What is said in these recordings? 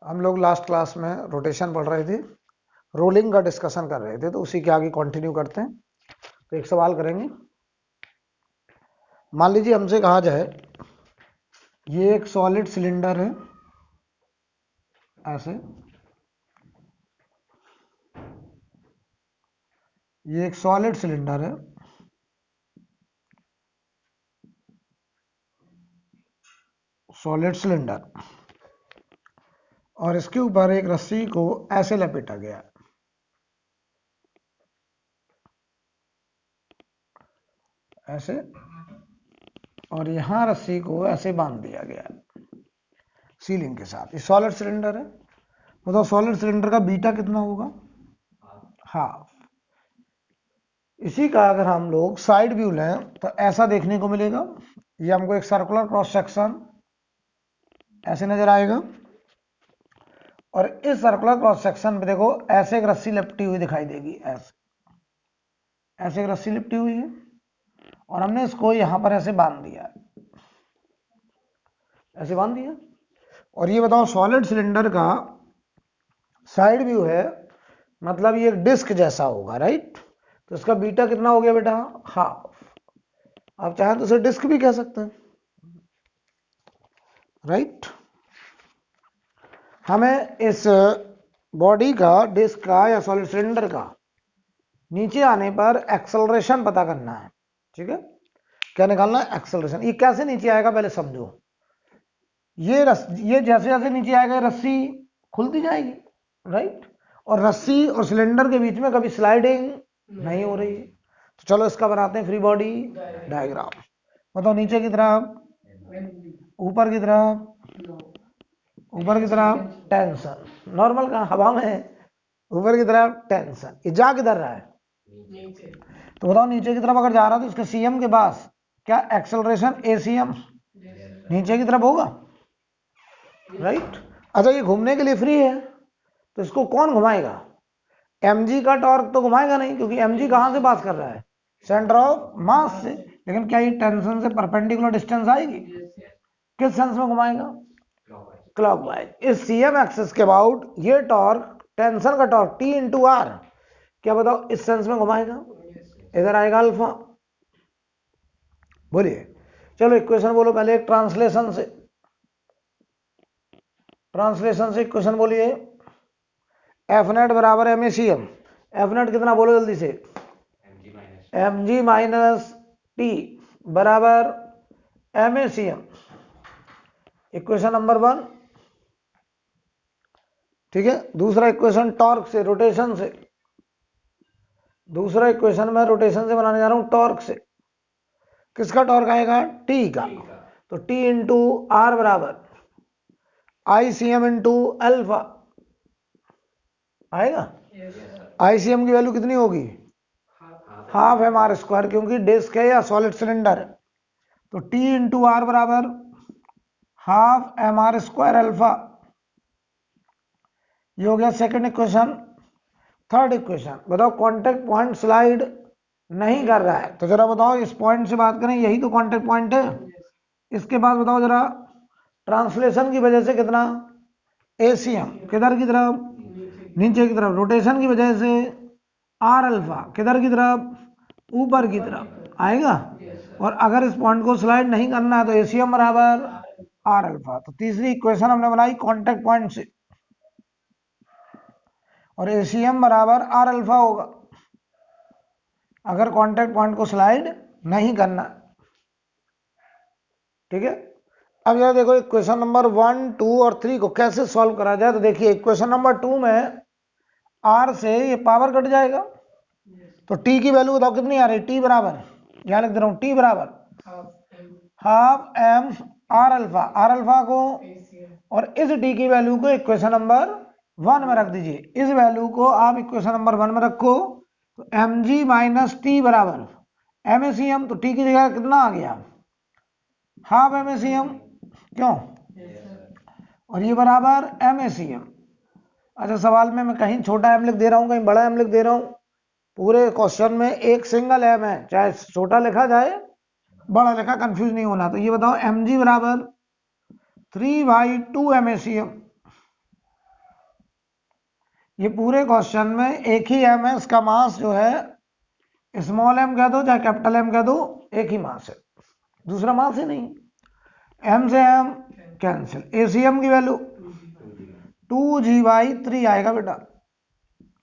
हम लोग last class में रोटेशन पढ़ रहे थे, रोलिंग का डिस्कशन कर रहे थे, तो उसी के आगे कंटिन्यू करते हैं। तो एक सवाल करेंगे। मान लीजिए हमसे कहा जाए ये एक सॉलिड सिलेंडर है, ऐसे ये एक सॉलिड सिलेंडर है, सॉलिड सिलेंडर, और इसके ऊपर एक रस्सी को ऐसे लपेटा गया है, ऐसे, और यहां रस्सी को ऐसे बांध दिया गया है सीलिंग के साथ। ये सॉलिड सिलेंडर है। बताओ सॉलिड सिलेंडर का बीटा कितना होगा? हाफ। इसी का अगर हम लोग साइड व्यू लें तो ऐसा देखने को मिलेगा। ये हमको एक सर्कुलर क्रॉस सेक्शन ऐसे नजर आएगा, और इस सर्कुलर क्रॉस सेक्शन पे देखो ऐसे एक रस्सी लिपटी हुई दिखाई देगी, ऐसे ऐसे एक रस्सी लिपटी हुई है, और हमने इसको यहां पर ऐसे बांध दिया, ऐसे बांध दिया। और ये बताओ सॉलिड सिलेंडर का साइड व्यू है, मतलब ये एक डिस्क जैसा होगा, राइट? तो इसका बीटा कितना हो गया बेटा? हाफ। आप चाहें तो इसे डिस्क भी कह सकते हैं, राइट? हमें इस बॉडी का, डिस्क का या सॉलिड सिलेंडर का नीचे आने पर एक्सेलरेशन पता करना है, ठीक है? क्या निकालना है? एक्सेलरेशन। ये कैसे नीचे आएगा पहले समझो। ये जैसे जैसे नीचे आएगा रस्सी खुलती जाएगी, राइट? और रस्सी और सिलेंडर के बीच में कभी स्लाइडिंग नहीं हो रही है। तो चलो इसका बनाते हैं फ्री बॉडी डायग्राम। बताओ नीचे की तरफ, ऊपर की तरफ, ऊपर की तरफ टेंशन, नॉर्मल का हवा में, ऊपर की तरफ टेंशन। ये जा किधर रहा है? नीचे। तो बताओ नीचे की तरफ अगर जा रहा है तो इसके सीएम के पास क्या एक्सेलरेशन एसीएम नीचे की तरफ होगा, राइट? अच्छा, ये घूमने के लिए फ्री है, तो इसको कौन घुमाएगा? mg का टॉर्क तो घुमाएगा नहीं, क्योंकि mg कहां से पास कर रहा है? सेंटर ऑफ मास से। लेकिन क्या ये टेंशन से परपेंडिकुलर डिस्टेंस आएगी? किस सेंस में घुमाएगा? क्लॉकवाइज। इस सीएम एक्सिस के अबाउट ये टॉर्क, टेंशन का टॉर्क T इंटू आर, क्या बताओ इस सेंस में घुमाएगा? इधर आएगा अल्फा। बोलिए। चलो इक्वेशन बोलो पहले एक ट्रांसलेशन से, इक्वेशन बोलिए। एफ नेट बराबर M A C M. F net कितना बोलो जल्दी से? एम जी माइनस टी बराबर M A C M. Equation number 1, ठीक है। दूसरा इक्वेशन टॉर्क से, रोटेशन से। दूसरा इक्वेशन मैं रोटेशन से बनाने जा रहा हूं, टॉर्क से। किसका टॉर्क आएगा? टी का। तो टी इंटू आर बराबर I C M into alpha आएगा। आई सी एम की वैल्यू कितनी होगी? हाफ एम आर स्क्वायर, क्योंकि डिस्क है या सॉलिड सिलेंडर है। तो टी इंटू आर बराबर half M R square alpha. ये हो गया सेकंड इक्वेशन। थर्ड इक्वेशन बताओ, कांटेक्ट पॉइंट स्लाइड नहीं कर रहा है, तो जरा बताओ इस पॉइंट से बात करें, यही तो कांटेक्ट पॉइंट है। इसके बाद बताओ जरा, ट्रांसलेशन की वजह से कितना? एसीएम। किधर की तरफ? नीचे की तरफ। रोटेशन की वजह से आर अल्फा, किधर की तरफ? ऊपर की तरफ आएगा। और अगर इस पॉइंट को स्लाइड नहीं करना है तो एसीएम बराबर आर अल्फा। तो तीसरी इक्वेशन हमने बनाई कांटेक्ट पॉइंट से, और एसीएम बराबर आर अल्फा होगा अगर कांटेक्ट पॉइंट को स्लाइड नहीं करना, ठीक है। अब जरा देखो इक्वेशन नंबर 1, 2 और 3 को कैसे सॉल्व करा जाए। तो देखिए इक्वेशन नंबर 2 में आर से ये पावर कट जाएगा, तो टी की वैल्यू बताओ कितनी आ रही? टी बराबर, यहां लिख दे रहा हूं, टी बराबर half M R alpha. R alpha को और इस टी की वैल्यू को इक्वेशन नंबर 1 में रख दीजिए। इस वैल्यू को आप इक्वेशन नंबर 1 में रखो, तो एम जी माइनस टी बराबर एम ए सी एम। तो टी की जगह कितना आ गया? Half M A C M, क्यों? और ये बराबर एम ए सी एम। अच्छा, सवाल में मैं कहीं छोटा एम लिख दे रहा हूं, कहीं बड़ा एम लिख दे रहा हूं। पूरे क्वेश्चन में एक सिंगल एम है, चाहे छोटा लिखा जाए बड़ा लिखा, कंफ्यूज नहीं होना। तो ये बताओ एम जी बराबर 3/2 एम ए सी एम। ये पूरे क्वेश्चन में एक ही एम है, इसका मास जो है स्मॉल एम कह दो चाहे कैपिटल एम कह दो, एक ही मास है, दूसरा मास ही नहीं। एम से एम कैंसिल, एसीएम की वैल्यू 2g/3 आएगा बेटा,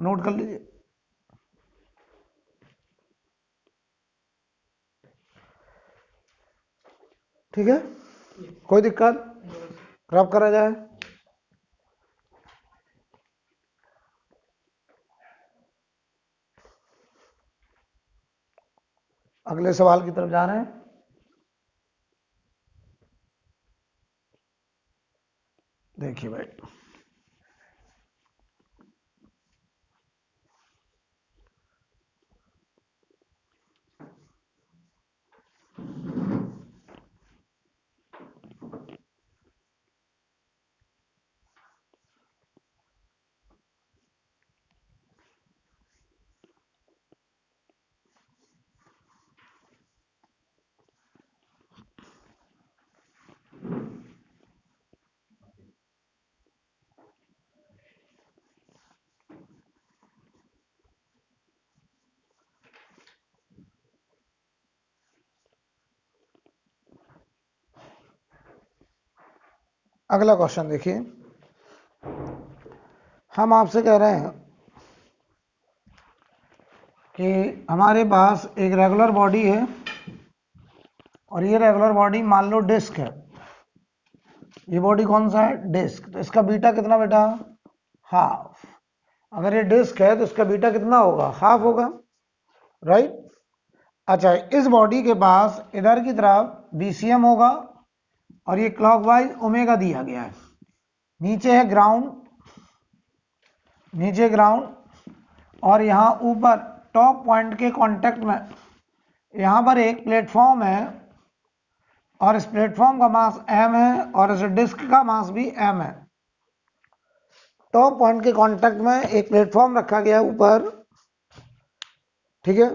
नोट कर लीजिए। ठीक है, कोई दिक्कत? क्रॉप करा जाए। अगले सवाल की तरफ जा रहे हैं। देखिए भाई, अगला क्वेश्चन देखिए, हम आपसे कह रहे हैं कि हमारे पास एक रेगुलर बॉडी है और ये रेगुलर बॉडी मान लो डिस्क है। ये बॉडी कौन सा है? डिस्क। तो इसका बीटा कितना बेटा? हाफ। अगर ये डिस्क है तो इसका बीटा कितना होगा? हाफ होगा, राइट। अच्छा, इस बॉडी के पास इधर की तरफ बीसीएम होगा और ये क्लॉकवाइज ओमेगा दिया गया है। नीचे है ग्राउंड, नीचे ग्राउंड, और यहाँ ऊपर टॉप पॉइंट के कांटेक्ट में यहाँ पर एक प्लेटफॉर्म है और इस प्लेटफॉर्म का मास m है और इस डिस्क का मास भी m है। टॉप पॉइंट के कांटेक्ट में एक प्लेटफॉर्म रखा गया है ऊपर, ठीक है,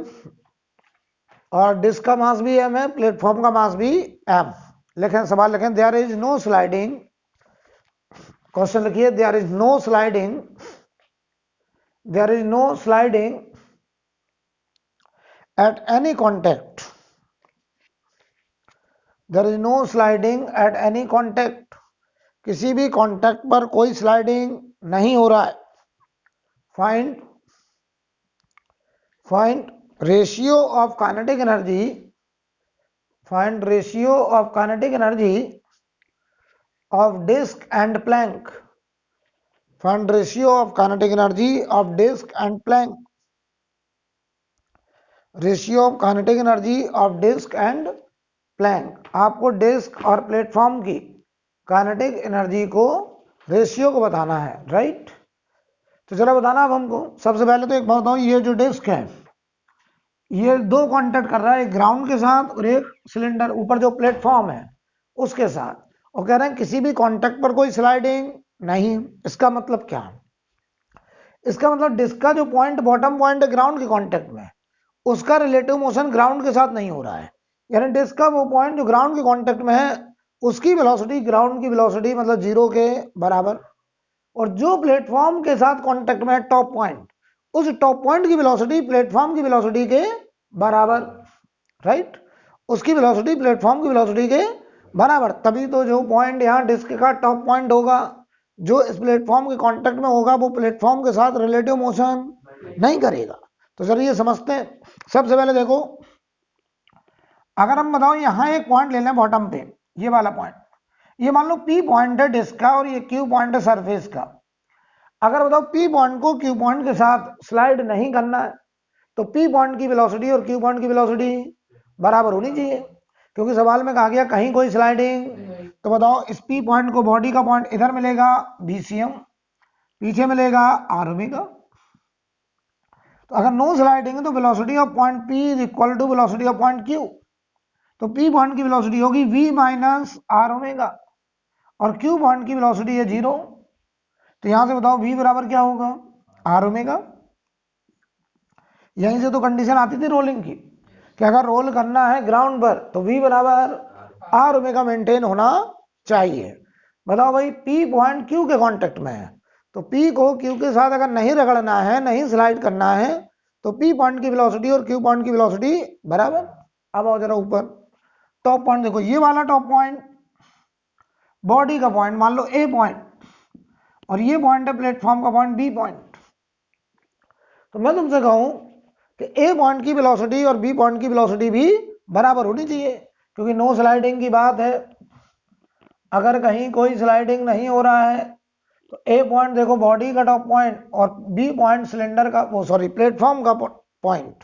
और डिस्क का मास भी m है, प्लेटफॉर्म का मास भी m। लिखें, सवाल लिखें, there is no sliding, question लिखिए, there is no sliding, there is no sliding at any contact, there is no sliding at any contact, किसी भी कांटेक्ट पर कोई स्लाइडिंग नहीं हो रहा है। Find ratio of kinetic energy, find ratio of kinetic energy of disc and plank, find ratio of kinetic energy of disc and plank, ratio of kinetic energy of disc and plank. आपको disc और platform की kinetic energy को, ratio को बताना है, right. तो चलो बताना अब हमको। सबसे पहले तो एक बात बताऊं, ये जो डिस्क है ये दो कांटेक्ट कर रहा है, एक ग्राउंड के साथ और एक सिलेंडर ऊपर जो प्लेटफॉर्म है उसके साथ, और कह रहे हैं किसी भी कांटेक्ट पर कोई स्लाइडिंग नहीं। इसका मतलब क्या है? इसका मतलब डिस्क का जो पॉइंट, बॉटम पॉइंट है ग्राउंड के कांटेक्ट में, उसका रिलेटिव मोशन ग्राउंड के साथ नहीं हो रहा है। यानी डिस्क का वो पॉइंट जो ग्राउंड के कांटेक्ट में है उसकी वेलोसिटी ग्राउंड की वेलोसिटी मतलब 0 के बराबर, और जो प्लेटफॉर्म के साथ कांटेक्ट में है टॉप पॉइंट, उस टॉप पॉइंट की वेलोसिटी प्लेटफॉर्म की वेलोसिटी के बराबर, राइट। उसकी वेलोसिटी प्लेटफॉर्म की वेलोसिटी के बराबर, तभी तो जो पॉइंट यहाँ डिस्क का टॉप पॉइंट होगा जो इस प्लेटफॉर्म के कांटेक्ट में होगा वो प्लेटफॉर्म के साथ रिलेटिव मोशन नहीं करेगा। तो चलिए समझते हैं। सबसे पहले देखो, अगर हम बताओ यहाँ एक पॉइंट ले लें बॉटम पे, ये वाला पॉइंट, ये मान लो P पॉइंट है डिस्क का और ये Q पॉइंट है सरफेस का। अगर बताओ P पॉइंट को Q पॉइंट के साथ स्लाइड नहीं करना है तो P पॉइंट की वेलोसिटी और Q पॉइंट की वेलोसिटी बराबर होनी चाहिए, क्योंकि सवाल में कहा गया कहीं कोई स्लाइडिंग। तो बताओ इस P पॉइंट को, बॉडी का पॉइंट इधर मिलेगा BCM, पीछे मिलेगा R ओमेगा। तो अगर नो स्लाइडिंग है तो velocity of point P is equal to velocity of point Q। तो P पॉइंट की वेलोसिटी होगी V माइनस R ओमेगा और Q पॉइंट की वेलोसिटी है 0। तो यहां से बताओ V बराबर क्या होगा? R omega. यहीं से तो कंडीशन आती थी रोलिंग की कि अगर रोल करना है ग्राउंड पर तो V बराबर R ओमेगा मेंटेन होना चाहिए। बताओ भाई P पॉइंट Q के कांटेक्ट में है तो P को Q के साथ अगर नहीं रगड़ना है, नहीं स्लाइड करना है, तो P पॉइंट की वेलोसिटी और Q पॉइंट की वेलोसिटी बराबर। अब आओ जरा ऊपर, टॉप पॉइंट देखो, ये वाला टॉप पॉइंट बॉडी का पॉइंट मान लो A पॉइंट, और ये पॉइंट है प्लेटफॉर्म का पॉइंट B पॉइंट। तो मैं तुमसे कहूं कि A पॉइंट की वेलोसिटी और B पॉइंट की वेलोसिटी भी बराबर होनी चाहिए, क्योंकि नो स्लाइडिंग की बात है। अगर कहीं कोई स्लाइडिंग नहीं हो रहा है तो ए पॉइंट देखो बॉडी का टॉप पॉइंट और बी पॉइंट सिलेंडर का, वो सॉरी प्लेटफॉर्म का पॉइंट,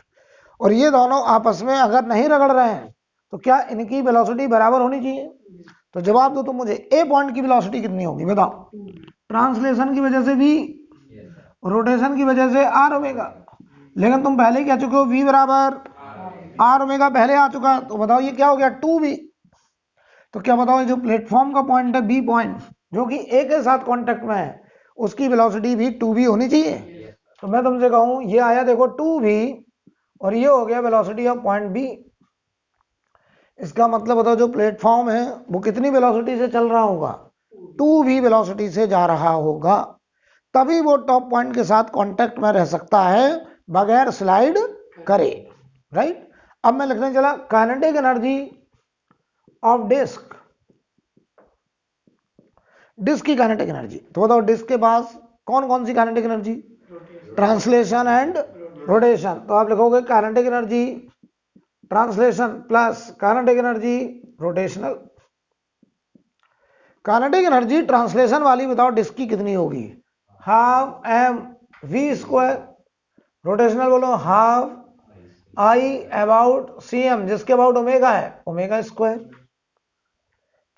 और ये दोनों आपस में अगर नहीं रगड़ रहे हैं तो क्या इनकी वेलोसिटी बराबर होनी चाहिए? तो जवाब दो तुम मुझे, ए पॉइंट की वेलोसिटी कितनी होगी बताओ? ट्रांसलेशन की वजह से v, रोटेशन की वजह से आर ओमेगा। लेकिन तुम पहले ही कह चुके हो v बराबर आर ओमेगा, पहले आ चुका, तो बताओ ये क्या हो गया 2v। तो क्या बताओ, जो प्लेटफॉर्म का पॉइंट है बी पॉइंट, जो कि ए के साथ कांटेक्ट में है, उसकी वेलोसिटी भी 2v होनी चाहिए। तो मैं तुमसे कहूं, ये आया देखो 2v, और ये हो गया वेलोसिटी ऑफ पॉइंट बी। इसका मतलब बताओ जो प्लेटफॉर्म है वो कितनी वेलोसिटी से चल रहा होगा? 2v वेलोसिटी से जा रहा होगा, तभी वो टॉप पॉइंट के साथ कांटेक्ट में रह सकता है बगैर स्लाइड करे, राइट। अब मैं लिखने चला kinetic energy of disc, disc की काइनेटिक एनर्जी। तो बताओ डिस्क के पास कौन कौन सी kinetic energy? Translation and rotation. तो आप लिखोगे kinetic energy translation plus kinetic energy rotational. Kinetic energy translation वाली बताओ डिस्क की कितनी होगी? Half M V square. Rotational बोलो half I about C M, जिसके अबाउट ओमेगा है ओमेगा स्क्वायर।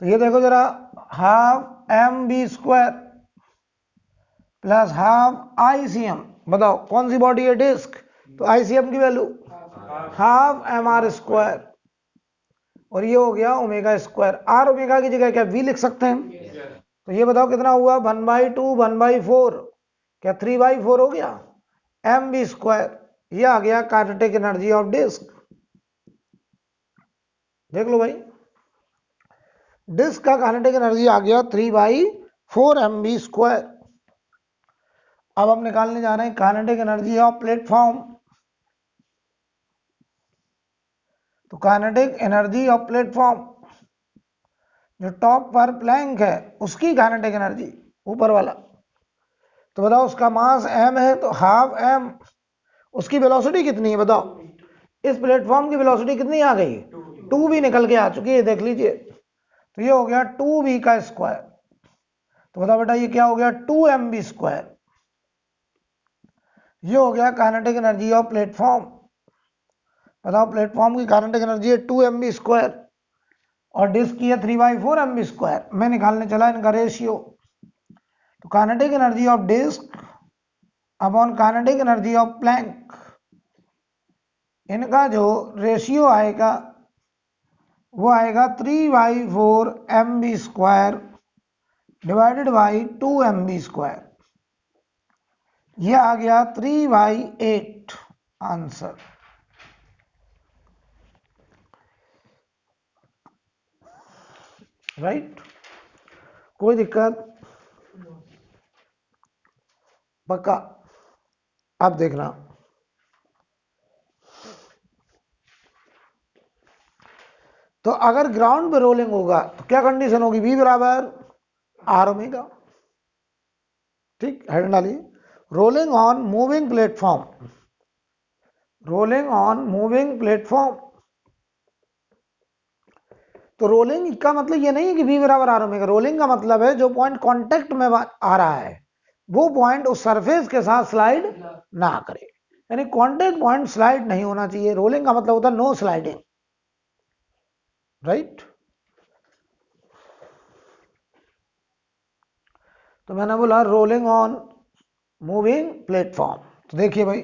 तो ये देखो जरा, half M B square plus half I C M, बताओ कौन सी बॉडी है? डिस्क। तो आई सी एम की value half M R square, और ये हो गया ओमेगा स्क्वायर। आर ओमेगा की जगह क्या वी लिख सकते हैं? तो ये बताओ कितना हुआ? 1/2 1/4, क्या 3/4 हो गया? एम बी स्क्वायर, ये आ गया काइनेटिक एनर्जी ऑफ डिस्क। देख लो भाई, डिस्क का काइनेटिक एनर्जी आ गया 3/4 एम बी स्क्वायर। अब हम निकालने जा रहे हैं काइनेटिक एनर्जी ऑफ प्लेटफॉर्म। तो काइनेटिक एनर्जी ऑफ प्लेटफॉर्म, जो टॉप पर प्लैंक है उसकी काइनेटिक एनर्जी, ऊपर वाला। तो बताओ उसका मास m है, तो हाफ m, उसकी वेलोसिटी कितनी है बताओ? इस प्लेटफॉर्म की वेलोसिटी कितनी आ गई? 2v निकल के आ चुकी है, देख लीजिए। तो ये हो गया 2v का स्क्वायर। तो बताओ बेटा ये क्या हो गया? 2mv square. ये हो गया काइनेटिक एनर्जी ऑफ प्लेटफॉर्म। बताओ प्लेटफॉर्म की काइनेटिक एनर्जी है 2mv स्क्वायर, और डिस्क की है 3/4 mv स्क्वायर। मैं निकालने चला इनका रेशियो। तो kinetic energy of disc upon kinetic energy of plank, इनका जो रेशियो आएगा वो आएगा 3/4 mv square divided by 2mv square. ये आ गया 3/8 आंसर। राइट, कोई दिक्कत? पक्का? अब देखना, तो अगर ग्राउंड पे रोलिंग होगा तो क्या कंडीशन होगी? v बराबर आर ओमेगा। ठीक, हेड डालिए, rolling on moving platform, rolling on moving platform. तो रोलिंग का मतलब ये नहीं है कि v बराबर आर ओमेगा। रोलिंग का मतलब है जो पॉइंट कांटेक्ट में आ रहा है वो पॉइंट उस सरफेस के साथ स्लाइड ना करे, यानी कांटेक्ट पॉइंट स्लाइड नहीं होना चाहिए। रोलिंग का मतलब होता है नो स्लाइडिंग, राइट। तो मैंने बोला रोलिंग ऑन मूविंग प्लेटफॉर्म। तो देखिए भाई,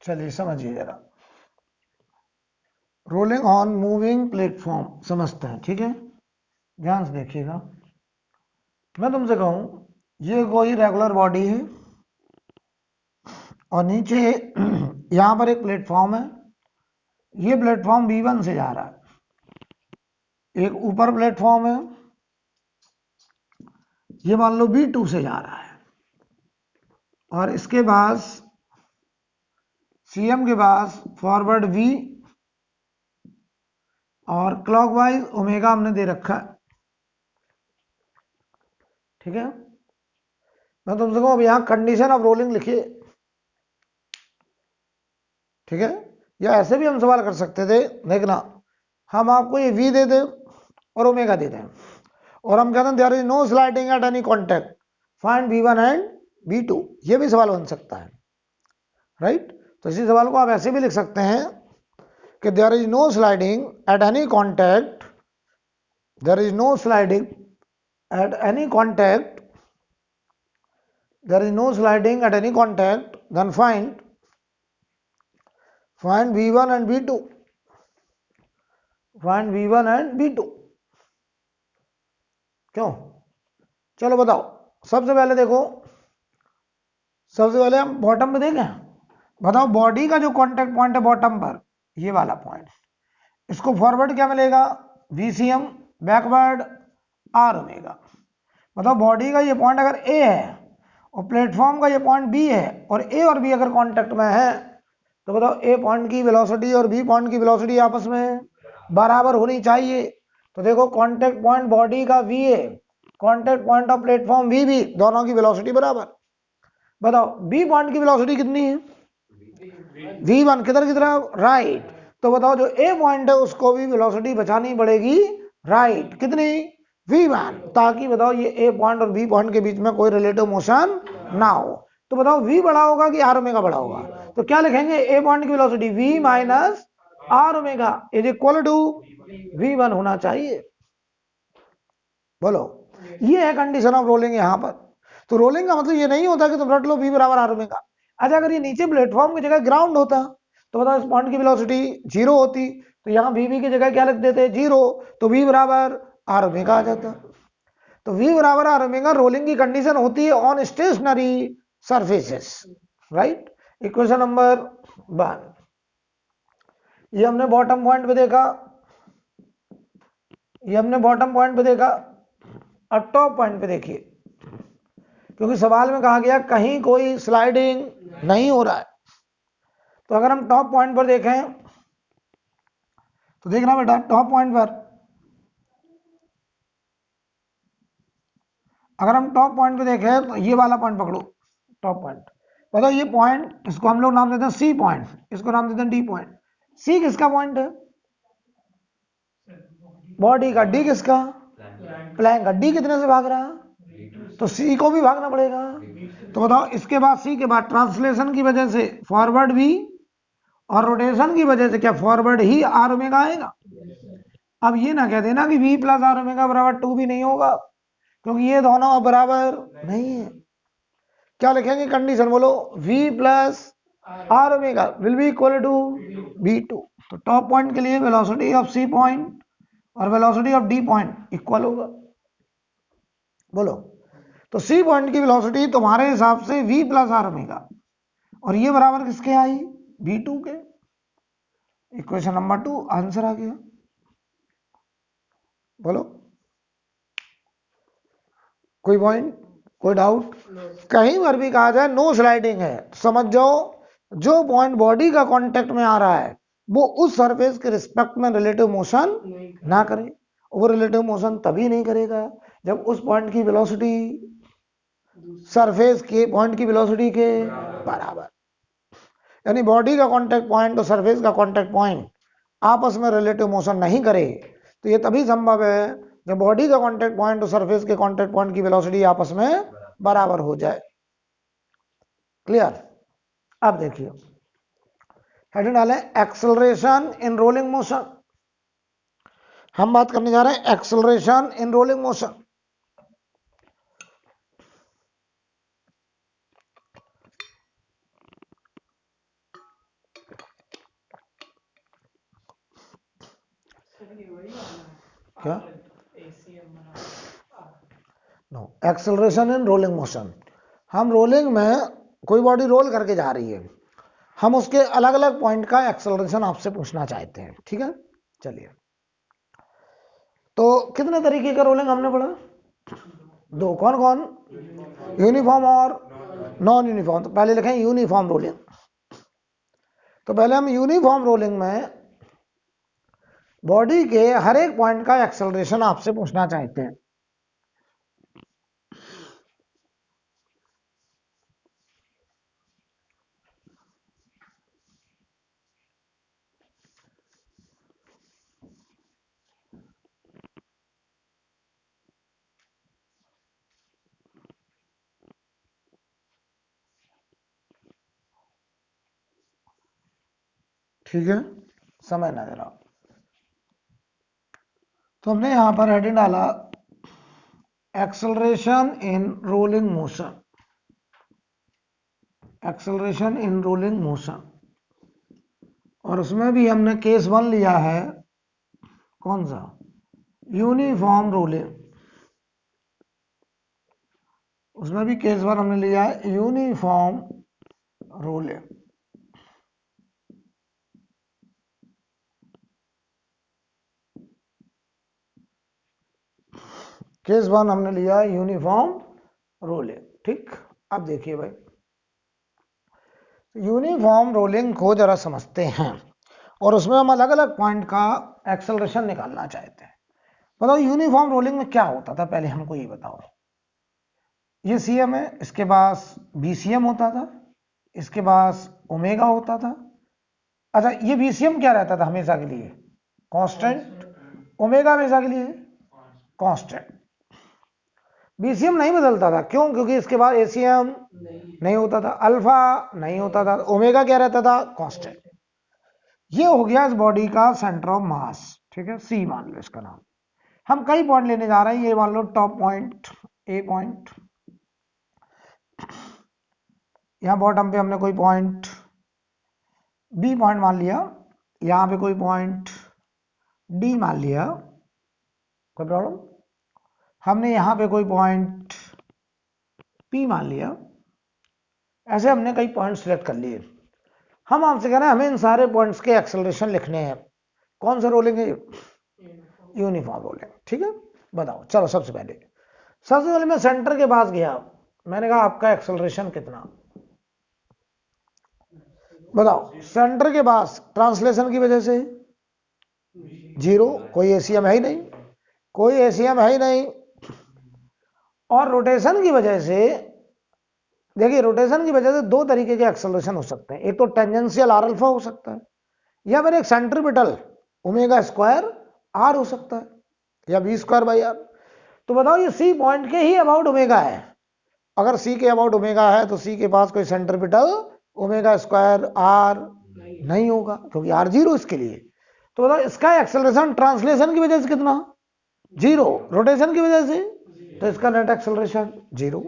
चलिए समझिए जरा, रोलिंग ऑन मूविंग प्लेटफॉर्म समझते हैं, ठीक है, ध्यान से देखिएगा। मैं तुमसे कहूं ये कोई रेगुलर बॉडी है और नीचे यहां पर एक प्लेटफॉर्म है, ये प्लेटफॉर्म B1 से जा रहा है, एक ऊपर प्लेटफॉर्म है, ये मान लो B2 से जा रहा है, और इसके पास CM के पास फॉरवर्ड V और क्लॉकवाइज ओमेगा हमने दे रखा है, ठीक है। मैं तुमसे कहूं अब यहां कंडीशन ऑफ रोलिंग लिखिए, ठीक है, या ऐसे भी हम सवाल कर सकते थे, देखना हम आपको ये V दे दें और ओमेगा दे दें और हम कहते हैं there is no sliding at any contact, find V1 and V2, ये भी सवाल बन सकता है, राइट। तो इसी सवाल को आप ऐसे भी लिख सकते हैं कि there is no sliding at any contact, there is no sliding at any contact, there is no sliding at any contact, then find V1 and V2, find V1 and V2, क्यों? चलो बताओ, सबसे पहले देखो, सबसे पहले हम बॉटम पे देखें, बताओ बॉडी का जो कांटेक्ट पॉइंट है बॉटम पर, ये वाला पॉइंट, इसको फॉरवर्ड क्या मिलेगा, VCM, बैकवर्ड R ओमेगा। बताओ बॉडी का ये पॉइंट अगर A है और प्लेटफॉर्म का ये पॉइंट B है और A और B अगर कांटेक्ट में है, तो बताओ A पॉइंट की वेलोसिटी और B पॉइंट की वेलोसिटी आपस में बराबर होनी चाहिए। तो देखो कांटेक्ट पॉइंट बॉडी का V है, contact point of platform V, दोनों की वेलोसिटी बराबर। बताओ B पॉइंट की वेलोसिटी कितनी है, V1, किधर की तरफ, राइट। तो बताओ जो A पॉइंट है उसको भी वेलोसिटी बचानी पड़ेगी, राइट, कितनी, V1, ताकि बताओ ये A पॉइंट और B पॉइंट के बीच में कोई रिलेटिव मोशन ना हो। तो बताओ V बड़ा होगा कि R ओमेगा बड़ा होगा, तो क्या लिखेंगे, A पॉइंट की velocity V minus R omega is equal to V1 होना चाहिए। बोलो, ये है कंडीशन ऑफ रोलिंग यहां पर। तो रोलिंग का मतलब ये नहीं होता कि तुम रट लो V बराबर R ओमेगा। अच्छा अगर ये नीचे प्लेटफॉर्म की जगह ग्राउंड होता तो बताओ इस पॉइंट की वेलोसिटी 0 होती, तो यहाँ VB की जगह क्या लिख देते, 0, तो V बराबर R ओमेगा आ जाता। तो V बराबर R ओमेगा रोलिंग की कंडीशन होती है on stationary surfaces, right. Equation number 1, ये हमने बॉटम पॉइंट पे देखा, ये हमने बॉटम पॉइंट पे देखा। अब टॉप पॉइंट पे देखिए, क्योंकि सवाल में कहा गया कहीं कोई स्लाइडिंग नहीं हो रहा है, तो अगर हम टॉप पॉइंट पर देखें तो देखना बेटा, टॉप पॉइंट पर अगर हम टॉप पॉइंट पे देखें तो ये वाला पॉइंट पकड़ो, टॉप पॉइंट, बताओ ये पॉइंट, इसको हम लोग नाम देते हैं C पॉइंट, इसको नाम देते हैं D पॉइंट। C किसका पॉइंट है, बॉडी का। D किसका, प्लैंक का। D कितने से भाग रहा है, तो C को भी भागना पड़ेगा। तो बताओ इसके बाद C के बाद ट्रांसलेशन की वजह से फॉरवर्ड भी और रोटेशन की वजह से क्या फॉरवर्ड ही R ओमेगा आएगा। अब ये ना कह देना कि V प्लस R ओमेगा बराबर 2 भी नहीं होगा, क्योंकि ये दोनों बराबर नहीं है। क्या लिखेंगे कंडीशन, बोलो, V plus R omega will be equal to V2। तो टॉप पॉइंट के लिए वेलोसिटी ऑफ C पॉइंट और velocity of D point equal होगा। बोलो, तो C पॉइंट की वेलोसिटी तुम्हारे हिसाब से V प्लस R ओमेगा और ये बराबर किसके आई, V2 के। इक्वेशन नंबर 2 आंसर आ गया। बोलो, कोई पॉइंट, कोई डाउट, कहीं पर भी कहा जाए नो स्लाइडिंग है, समझ जाओ जो पॉइंट बॉडी का कांटेक्ट में आ रहा है वो उस सरफेस के रिस्पेक्ट में रिलेटिव मोशन ना करे। वो रिलेटिव मोशन तभी नहीं करेगा जब उस पॉइंट की वेलोसिटी सरफेस के पॉइंट की वेलोसिटी के बराबर, यानी बॉडी का कांटेक्ट पॉइंट और सरफेस का कांटेक्ट पॉइंट आपस में रिलेटिव मोशन नहीं करे, तो ये तभी संभव है जब बॉडी का कांटेक्ट पॉइंट और सरफेस के कांटेक्ट पॉइंट की वेलोसिटी आपस में बराबर हो जाए। क्लियर। अब देखिए हेडिंग डालें एक्सेलरेशन इन रोलिंग मोशन। हम बात करने जा रहे हैं एक्सेलरेशन इन रोलिंग मोशन। क्या? No, acceleration in rolling motion. हम रोलिंग में कोई बॉडी रोल करके जा रही है, हम उसके अलग अलग पॉइंट का एक्सेलरेशन आपसे पूछना चाहते हैं, ठीक है। चलिए, तो कितने तरीके का रोलिंग हमने पढ़ा? दो। कौन कौन? यूनिफॉर्म और नॉन यूनिफॉर्म। तो पहले लिखें यूनिफॉर्म रोलिंग। तो पहले हम यूनिफॉर्म रोलिंग में बॉडी के हर एक पॉइंट का एक्सेलरेशन आपसे पूछना चाहते हैं। ठीक है, समय ना जरा। तो हमने यहां पर हेडिंग डाला acceleration in rolling motion. Acceleration in rolling motion, और उसमें भी हमने केस 1 लिया है। कौन सा? Uniform rolling. उसमें भी केस 1 हमने लिया है यूनिफॉर्म रोलिंग। केस 1 हमने लिया यूनिफॉर्म रोलिंग। ठीक, अब देखिए भाई, यूनिफॉर्म रोलिंग को जरा समझते हैं, और उसमें हम अलग अलग पॉइंट का एक्सेलरेशन निकालना चाहते हैं। बताओ यूनिफॉर्म रोलिंग में क्या होता था, पहले हमको ये बताओ। ये सीएम है, इसके पास बीसीएम होता था, इसके पास ओमेगा होता था। अच्छा, ये बीसीएम क्या रहता था हमेशा के लिए? कांस्टेंट। ओमेगा हमेशा के लिए कांस्टेंट। बीसीएम नहीं बदलता था, क्यों? क्योंकि इसके बाद एसीएम नहीं होता था, अल्फा नहीं होता था, ओमेगा क्या रहता था? कांस्टेंट। ये हो गया इस बॉडी का सेंटर ऑफ मास, ठीक है, सी मान लो इसका नाम। हम कई पॉइंट लेने जा रहे हैं, ये मान लो टॉप पॉइंट, ए पॉइंट, यहां बॉटम पे हमने कोई पॉइंट बी पॉइंट मान लिया, यहां पे कोई पॉइंट डी मान लिया, कोई प्रॉब्लम? हमने यहां पे कोई पॉइंट पी मान लिया। ऐसे हमने कई पॉइंट सिलेक्ट कर लिए। हम आपसे कह रहे हैं हमें इन सारे पॉइंट्स के एक्सेलरेशन लिखने हैं। कौन सा रोलिंग है? Uniform rolling. ठीक है, बताओ। चलो, सबसे पहले मैं सेंटर के पास गया, मैंने कहा आपका एक्सेलरेशन कितना? बताओ। सेंटर के पास ट्रांसलेशन की वजह से 0, कोई एसीएम है ही नहीं, कोई एसीएम है ही नहीं। और रोटेशन की वजह से, देखिए रोटेशन की वजह से दो तरीके के एक्सेलरेशन हो सकते हैं। एक तो टेंजेंशियल आर अल्फा हो सकता है, या फिर एक सेंट्रीपिटल ओमेगा स्क्वायर आर हो सकता है, या बी स्क्वायर बाई आर। तो बताओ, ये सी पॉइंट के ही अबाउट ओमेगा है। अगर सी के अबाउट ओमेगा है तो सी के पास कोई सेंट्रीपिटल ओमेगा स्क्वायर आर नहीं होगा, क्योंकि आर 0 इसके लिए। तो बताओ, इसका एक्सेलरेशन ट्रांसलेशन की वजह से कितना? 0। रोटेशन की वजह से, तो इसका नेट एक्सेलरेशन 0।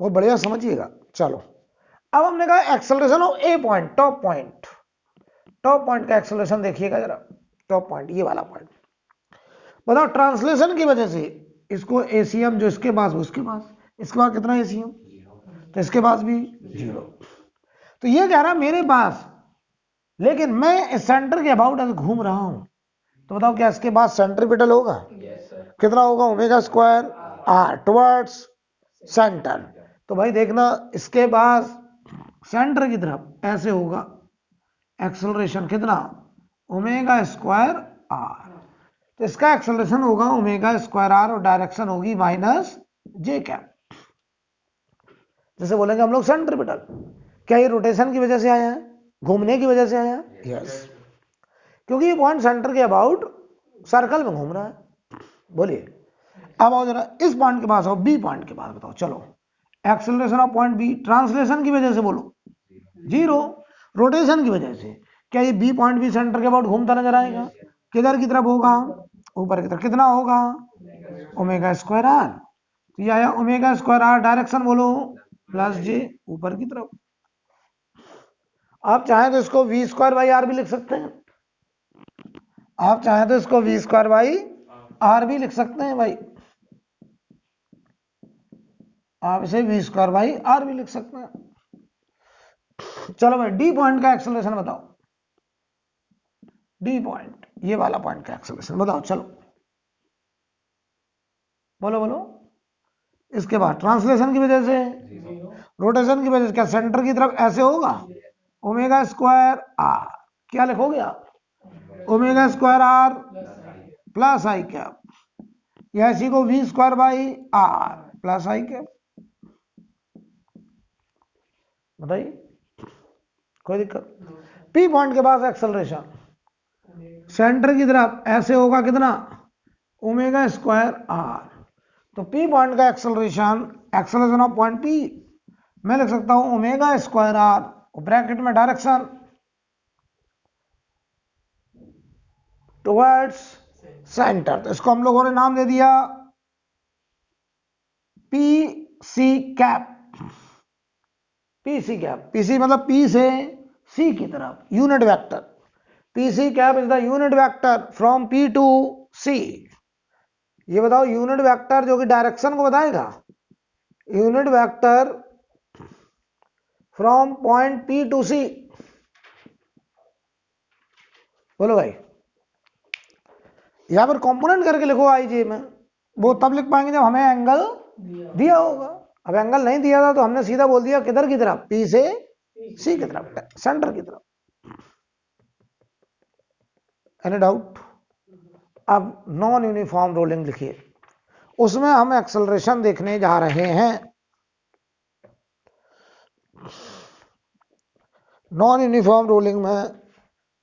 बहुत बढ़िया, समझिएगा। चलो, अब हमने कहा acceleration of A point, top point. Top point का एक्सेलरेशन देखिएगा जरा, टॉप पॉइंट, ये वाला पॉइंट। बताओ, ट्रांसलेशन की वजह से इसको एसीएम जो इसके पास, उसके पास, इसके पास कितना एसीएम? तो इसके पास भी 0। तो ये कह रहा है मेरे पास, लेकिन मैं इस सेंटर के अबाउट अगर घूम रहा हूं, तो बताओ क्या इसके पास सेंट्रीपिटल होगा? कितना होगा? Omega square R towards centre. तो भाई देखना, इसके पास सेंटर की तरफ ऐसे होगा एक्सेलरेशन कितना? Omega square R. तो इसका एक्सेलरेशन होगा ओमेगा स्क्वायर आर, और डायरेक्शन होगी माइनस जे कैप। जैसे बोलेंगे हम लोग सेंट्रीपिटल। क्या ये रोटेशन की वजह से आया है? घूमने की वजह से आया है? यस, क्योंकि ये पॉइंट सेंटर के अबाउट सर्कल में घूम रहा है। बोलिए, अब आओ जरा इस पॉइंट के पास, आओ बी पॉइंट के पास। बताओ, चलो, acceleration of point B, translation की वजह से बोलो 0, रोटेशन की वजह से। क्या ये बी पॉइंट भी सेंटर के अबाउट घूमता नजर आएगा? किधर की तरफ होगा? ऊपर की तरफ। कितना होगा? Omega square R. तो ये आया ओमेगा स्क्वायर आर, डायरेक्शन बोलो प्लस जे, ऊपर की तरफ। आप चाहें तो इसको वी स्क्वायर बाई आर भी लिख सकते हैं। आप चाहें तो इसको वी स्क्वायर बाई आर भी लिख सकते हैं भाई, आप इसे वी स्क्वायर बाई आर भी लिख सकते हैं। चलो भाई डी पॉइंट का एक्सेलरेशन बताओ, डी पॉइंट ये वाला पॉइंट का एक्सेलरेशन बताओ, चलो बोलो बोलो। इसके बाद ट्रांसलेशन की वजह से, रोटेशन की वजह से, क्या सेंटर की तरफ ऐसे होगा, ओमेगा स्क्वायर आर, क्या लिखोगे आप, omega square R plus I cap, या इसी को V square by R plus I cap. बताइए कोई दिक्कत। पी पॉइंट के पास एक्सेलरेशन सेंटर की तरफ ऐसे होगा कितना, ओमेगा स्क्वायर आर। तो पी पॉइंट का acceleration, acceleration of point P मैं लिख सकता हूं ओमेगा स्क्वायर आर, ब्रैकेट में डायरेक्शन टुवर्ड्स सेंटर, तो इसको हम लोगों ने नाम दे दिया P C cap. P C cap, P C मतलब पी से सी की तरफ unit vector, P C cap is the unit vector from P to C. ये बताओ यूनिट वेक्टर जो कि डायरेक्शन को बताएगा, unit vector from point P to C, बोलो भाई। या फिर कंपोनेंट करके लिखो आईजे में, वो तब लिख पाएंगे जब हमें एंगल दिया होगा। अब एंगल नहीं दिया था तो हमने सीधा बोल दिया किधर की तरफ, पी से सी की तरफ, सेंटर की तरफ। Any doubt. अब नॉन यूनिफॉर्म रोलिंग लिखिए, उसमें हम एक्सेलरेशन देखने जा रहे हैं। नॉन यूनिफॉर्म रोलिंग में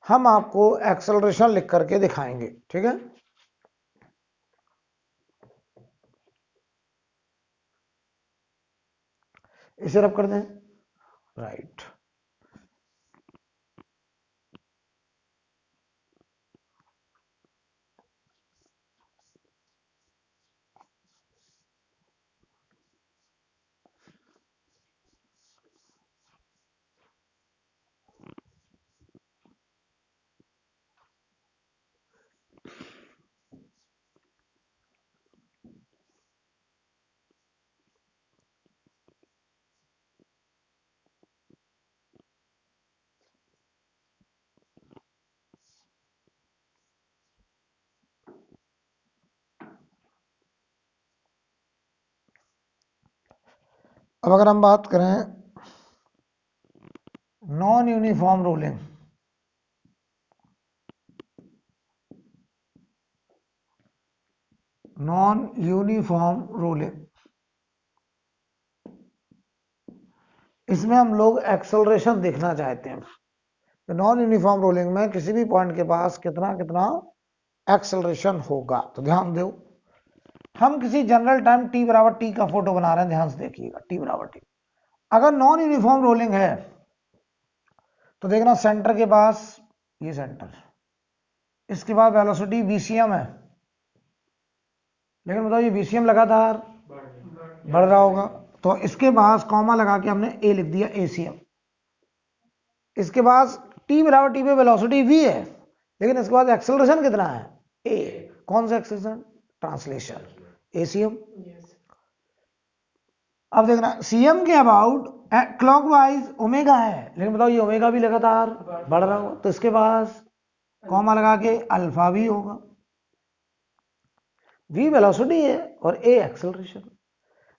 हम आपको एक्सेलरेशन लिख करके दिखाएंगे, ठीक है। इसे रब कर दें, राइट। अब अगर हम बात करें non uniform rolling, non uniform rolling, इसमें हम लोग एक्सेलरेशन देखना चाहते हैं। तो नॉन यूनिफॉर्म रोलिंग में किसी भी पॉइंट के पास कितना कितना एक्सेलरेशन होगा। तो ध्यान दो, हम किसी जनरल टाइम टी बराबर टी का फोटो बना रहे हैं, ध्यान से देखिएगा, टी बराबर टी। अगर नॉन यूनिफॉर्म रोलिंग है तो देखना सेंटर के पास ये सेंटर, इसके बाद वेलोसिटी VCM है, लेकिन बताओ ये VCM लगातार बढ़ रहा होगा, तो इसके पास कॉमा लगा के हमने ए लिख दिया ACM। इसके पास टी बराबर टी पे वेलोसिटी v है, लेकिन इसके बाद एक्सेलरेशन कितना है a। कौन सा एक्सेलरेशन, ट्रांसलेशन, ACM। अब देखना CM के अबाउट क्लॉकवाइज ओमेगा है, लेकिन बताओ ये ओमेगा भी लगातार बढ़ रहा हो, तो इसके पास कॉमा लगा के अल्फा भी होगा। v वेलोसिटी है और a एक्सेलरेशन।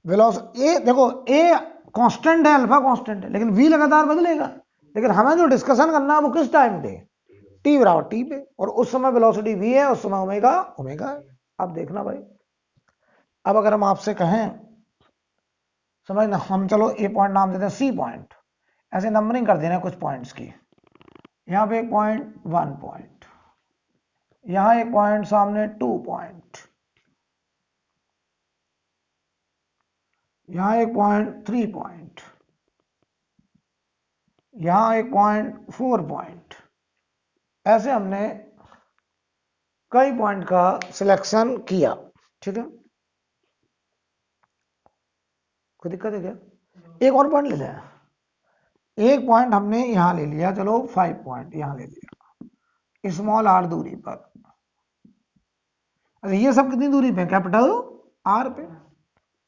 वेलोसिटी a देखो, a कांस्टेंट है, अल्फा कांस्टेंट है, लेकिन v लगातार बदलेगा। लेकिन हमें जो डिस्कशन करना है वो किस टाइम पे, टी बराबर टी पे, और उस समय वेलोसिटी v है, उस समय ओमेगा ओमेगा है। अब देखना भाई, अब अगर हम आपसे कहें, समझना, हम चलो ए पॉइंट नाम देते हैं सी पॉइंट, ऐसे नंबरिंग कर देना कुछ पॉइंट्स की। यहां पे एक पॉइंट 1 पॉइंट, यहां एक पॉइंट सामने 2 पॉइंट, यहां एक पॉइंट 3 पॉइंट, यहां एक पॉइंट 4 पॉइंट। ऐसे हमने कई पॉइंट का सिलेक्शन किया, ठीक है। कोई दिक्कत है क्या, एक और पॉइंट ले लिया, एक पॉइंट हमने यहां ले लिया, चलो 5 पॉइंट यहां ले लिया स्मॉल r दूरी पर, अच्छा ये सब कितनी दूरी पे, कैपिटल आर पे,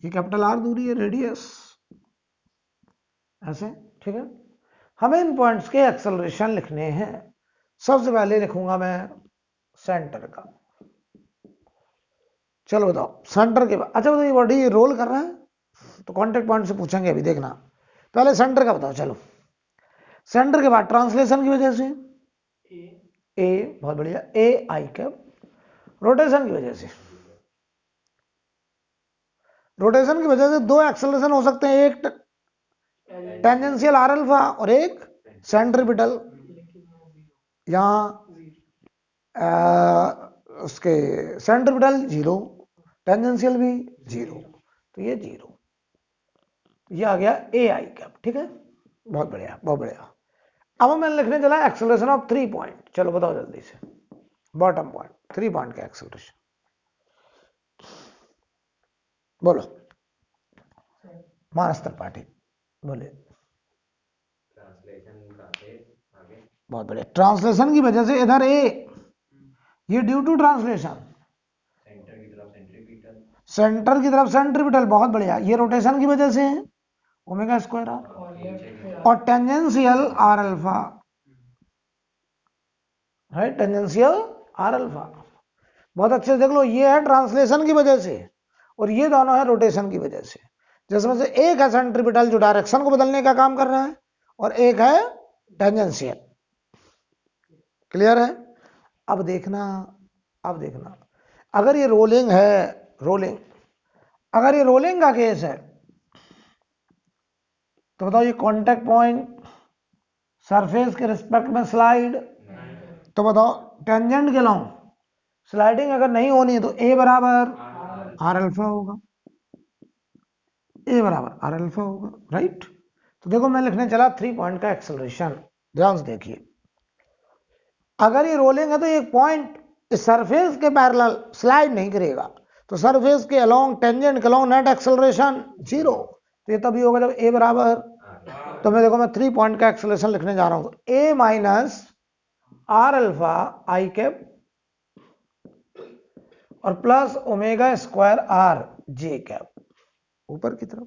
ये कैपिटल आर दूरी है, रेडियस ऐसे, ठीक है। हमें इन पॉइंट्स के एक्सेलरेशन लिखने हैं। सबसे पहले लिखूंगा मैं सेंटर का। चलो बताओ सेंटर के बाद, अच्छा बताओ ये बॉडी रोल कर रहा है तो कांटेक्ट पॉइंट से पूछेंगे अभी, देखना। पहले सेंटर का बताओ। चलो सेंटर के बाद ट्रांसलेशन की वजह से ए, बहुत बढ़िया, ए आई कैप। रोटेशन की वजह से, रोटेशन की वजह से दो एक्सेलरेशन हो सकते हैं, एक टेंजेंशियल आर अल्फा और एक सेंट्रीपिटल। यहां उसके सेंट्रीपिटल 0, टेंजेंशियल भी 0, तो ये 0, ये आ गया ए आई कैप, ठीक है। बहुत बढ़िया, बहुत बढ़िया। अब मैं लिखने चला एक्सेलरेशन ऑफ 3 पॉइंट। चलो बताओ जल्दी से, बॉटम पॉइंट 3 पॉइंट का एक्सेलरेशन बोलो। मानस त्रिपाठी बोले। बहुत बढ़िया। ट्रांसलेशन की वजह से इधर ए, ये ड्यू टू ट्रांसलेशन, सेंटर की तरफ सेंट्रीपिटल, बहुत बढ़िया। ये रोटेशन की वजह से है, ओमेगा स्क्वायर आर, और टेंजेंशियल आर अल्फा है, टेंजेंशियल आर अल्फा। बहुत अच्छे से देख लो, ये है ट्रांसलेशन की वजह से और ये दोनों है रोटेशन की वजह से, जिसमें से एक है सेंट्रीपिटल जो डायरेक्शन को बदलने का काम कर रहा है और एक है टेंजेंशियल। क्लियर है? अब देखना, अब देखना, अगर ये रोलिंग है, रोलिंग, अगर ये रोलिंग का केस है तो बताओ ये कांटेक्ट पॉइंट सरफेस के रिस्पेक्ट में स्लाइड, तो बताओ टेंजेंट के लॉन्ग स्लाइडिंग अगर नहीं होनी है तो ए बराबर आर अल्फा होगा, ए बराबर आर अल्फा होगा, राइट। तो देखो मैं लिखने चला 3 पॉइंट का एक्सेलरेशन, ध्यान से देखिए। अगर ये रोलिंग है तो ये पॉइंट इस सरफेस के पैरेलल स्लाइड नहीं करेगा, तो सरफेस के अलोंग, टेंजेंट के अलोंग नेट एक्सेलरेशन 0, तो ये तभी होगा जब ए बराबर, तो मैं देखो मैं 3 पॉइंट का एक्सेलरेशन लिखने जा रहा हूं, A minus R alpha I cap और plus omega square R J cap ऊपर की तरफ।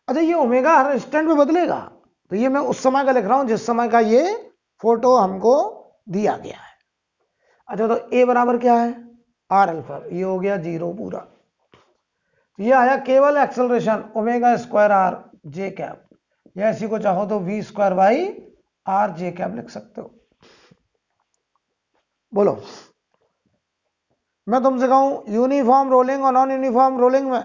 अच्छा ये ओमेगा हर इंस्टेंट में बदलेगा, तो ये मैं उस समय का लिख रहा हूं जिस समय का ये फोटो हमको दिया गया है। अच्छा तो ए बराबर क्या है, आर अल्फा, ये हो गया 0 पूरा, तो ये आया केवल acceleration omega square R J cap, या इसी को चाहो तो V square by R J cap लिख सकते हो। बोलो मैं तुमसे कहूं यूनिफॉर्म रोलिंग और नॉन यूनिफॉर्म रोलिंग में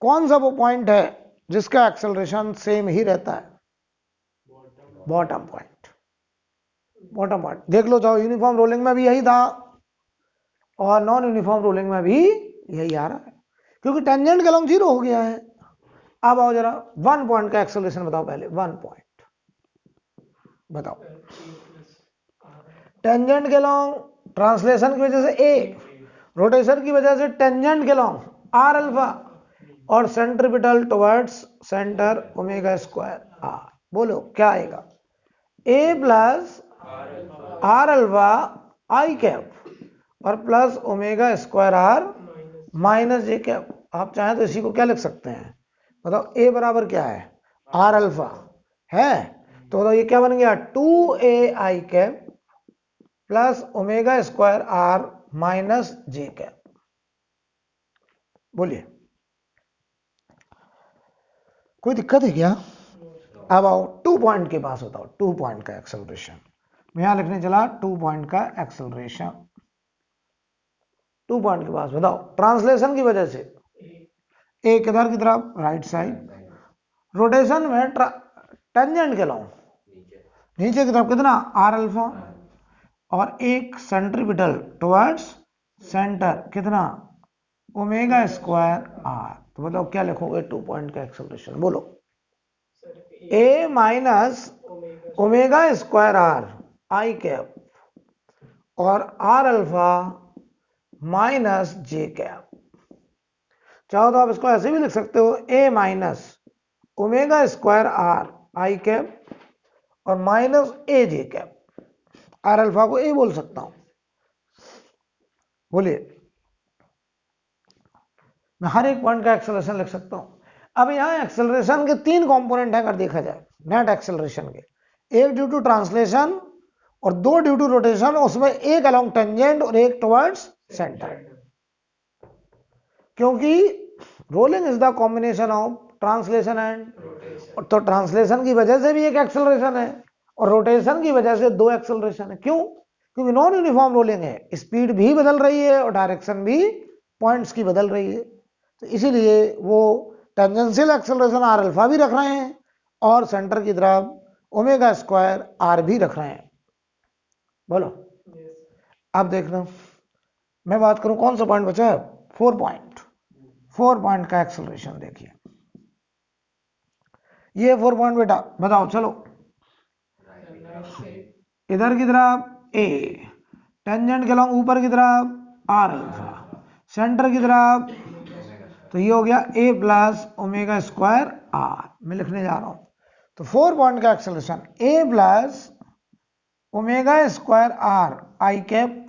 कौन सा वो पॉइंट है जिसका एक्सेलरेशन सेम ही रहता है? बॉटम पॉइंट, बॉटम पॉइंट देख लो, जाओ यूनिफॉर्म रोलिंग में भी यही था और नॉन यूनिफॉर्म रोलिंग में भी यही आ रहा है, क्योंकि टेंजेंट के लॉन्ग 0 हो गया है। अब आओ जरा 1 पॉइंट का एक्सेलरेशन बताओ पहले, 1 पॉइंट बताओ। टेंजेंट के लॉन्ग ट्रांसलेशन की वजह से ए, रोटेशन की वजह से टेंजेंट के लॉन्ग आर अल्फा और centripetal towards centre omega square R. बोलो क्या आएगा, A plus R alpha I cap और plus omega square R minus J cap. आप चाहें तो इसी को क्या लिख सकते हैं, बताओ ए बराबर क्या है, आर अल्फा है, तो बताओ ये क्या बन गया, 2a I cap plus omega square R minus J cap. बोलिए कोई दिक्कत है क्या? अब आओ 2 पॉइंट के पास बताओ, 2 पॉइंट का एक्सेलरेशन। मैं यहां लिखने चला 2 पॉइंट का एक्सेलरेशन। 2 पॉइंट के पास बताओ ट्रांसलेशन की वजह से ए किधर की तरफ, राइट साइड, रोटेशन में टेंजेंट के लॉन्ग नीचे की तरफ कितना, आर अल्फा, और एक सेंट्रीपिटल टुवर्ड्स सेंटर कितना, ओमेगा स्क्वायर आर। तो बताओ क्या लिखोगे 2 पॉइंट का एक्सेलरेशन, बोलो। A minus omega square R I cap और R alpha minus J cap. चाहो तो आप इसको ऐसे भी लिख सकते हो, A minus omega square R I cap और minus A J cap. Are alpha को ए बोल सकता हूं, बोलिए। मैं हर एक पॉइंट का एक्सेलरेशन लिख सकता हूं। अब यहाँ एक्सेलरेशन के 3 कंपोनेंट है अगर देखा जाए नेट एक्सेलरेशन के, एक ड्यू टू ट्रांसलेशन और 2 ड्यू टू रोटेशन, उसमें एक अलोंग टेंजेंट और एक टुवर्ड्स सेंटर, क्योंकि rolling is the combination of translation and, तो ट्रांसलेशन की वजह से भी एक एक्सेलरेशन है और रोटेशन की वजह से 2 एक्सेलरेशन है। क्यों? क्योंकि नॉन यूनिफॉर्म रोलिंग है, स्पीड भी बदल रही है और डायरेक्शन भी पॉइंट्स की बदल रही है, तो इसीलिए वो टेंजेंशियल एक्सेलरेशन आर अल्फा भी रख रहे हैं और सेंटर की तरफ ओमेगा स्क्वायर आर भी रख रहे हैं। बोलो अब देखना, मैं बात करूं कौन सा पॉइंट बचा है, 4 पॉइंट का एक्सेलरेशन देखिए, ये 4 पॉइंट बेटा बताओ चलो, इधर की तरफ ए, टेंजेंट के लॉन्ग ऊपर की तरफ आर अल्फा, सेंटर की तरफ, तो ये हो गया A plus omega square R, मैं लिखने जा रहा हूं। तो 4 पॉइंट का acceleration A plus omega square R I cap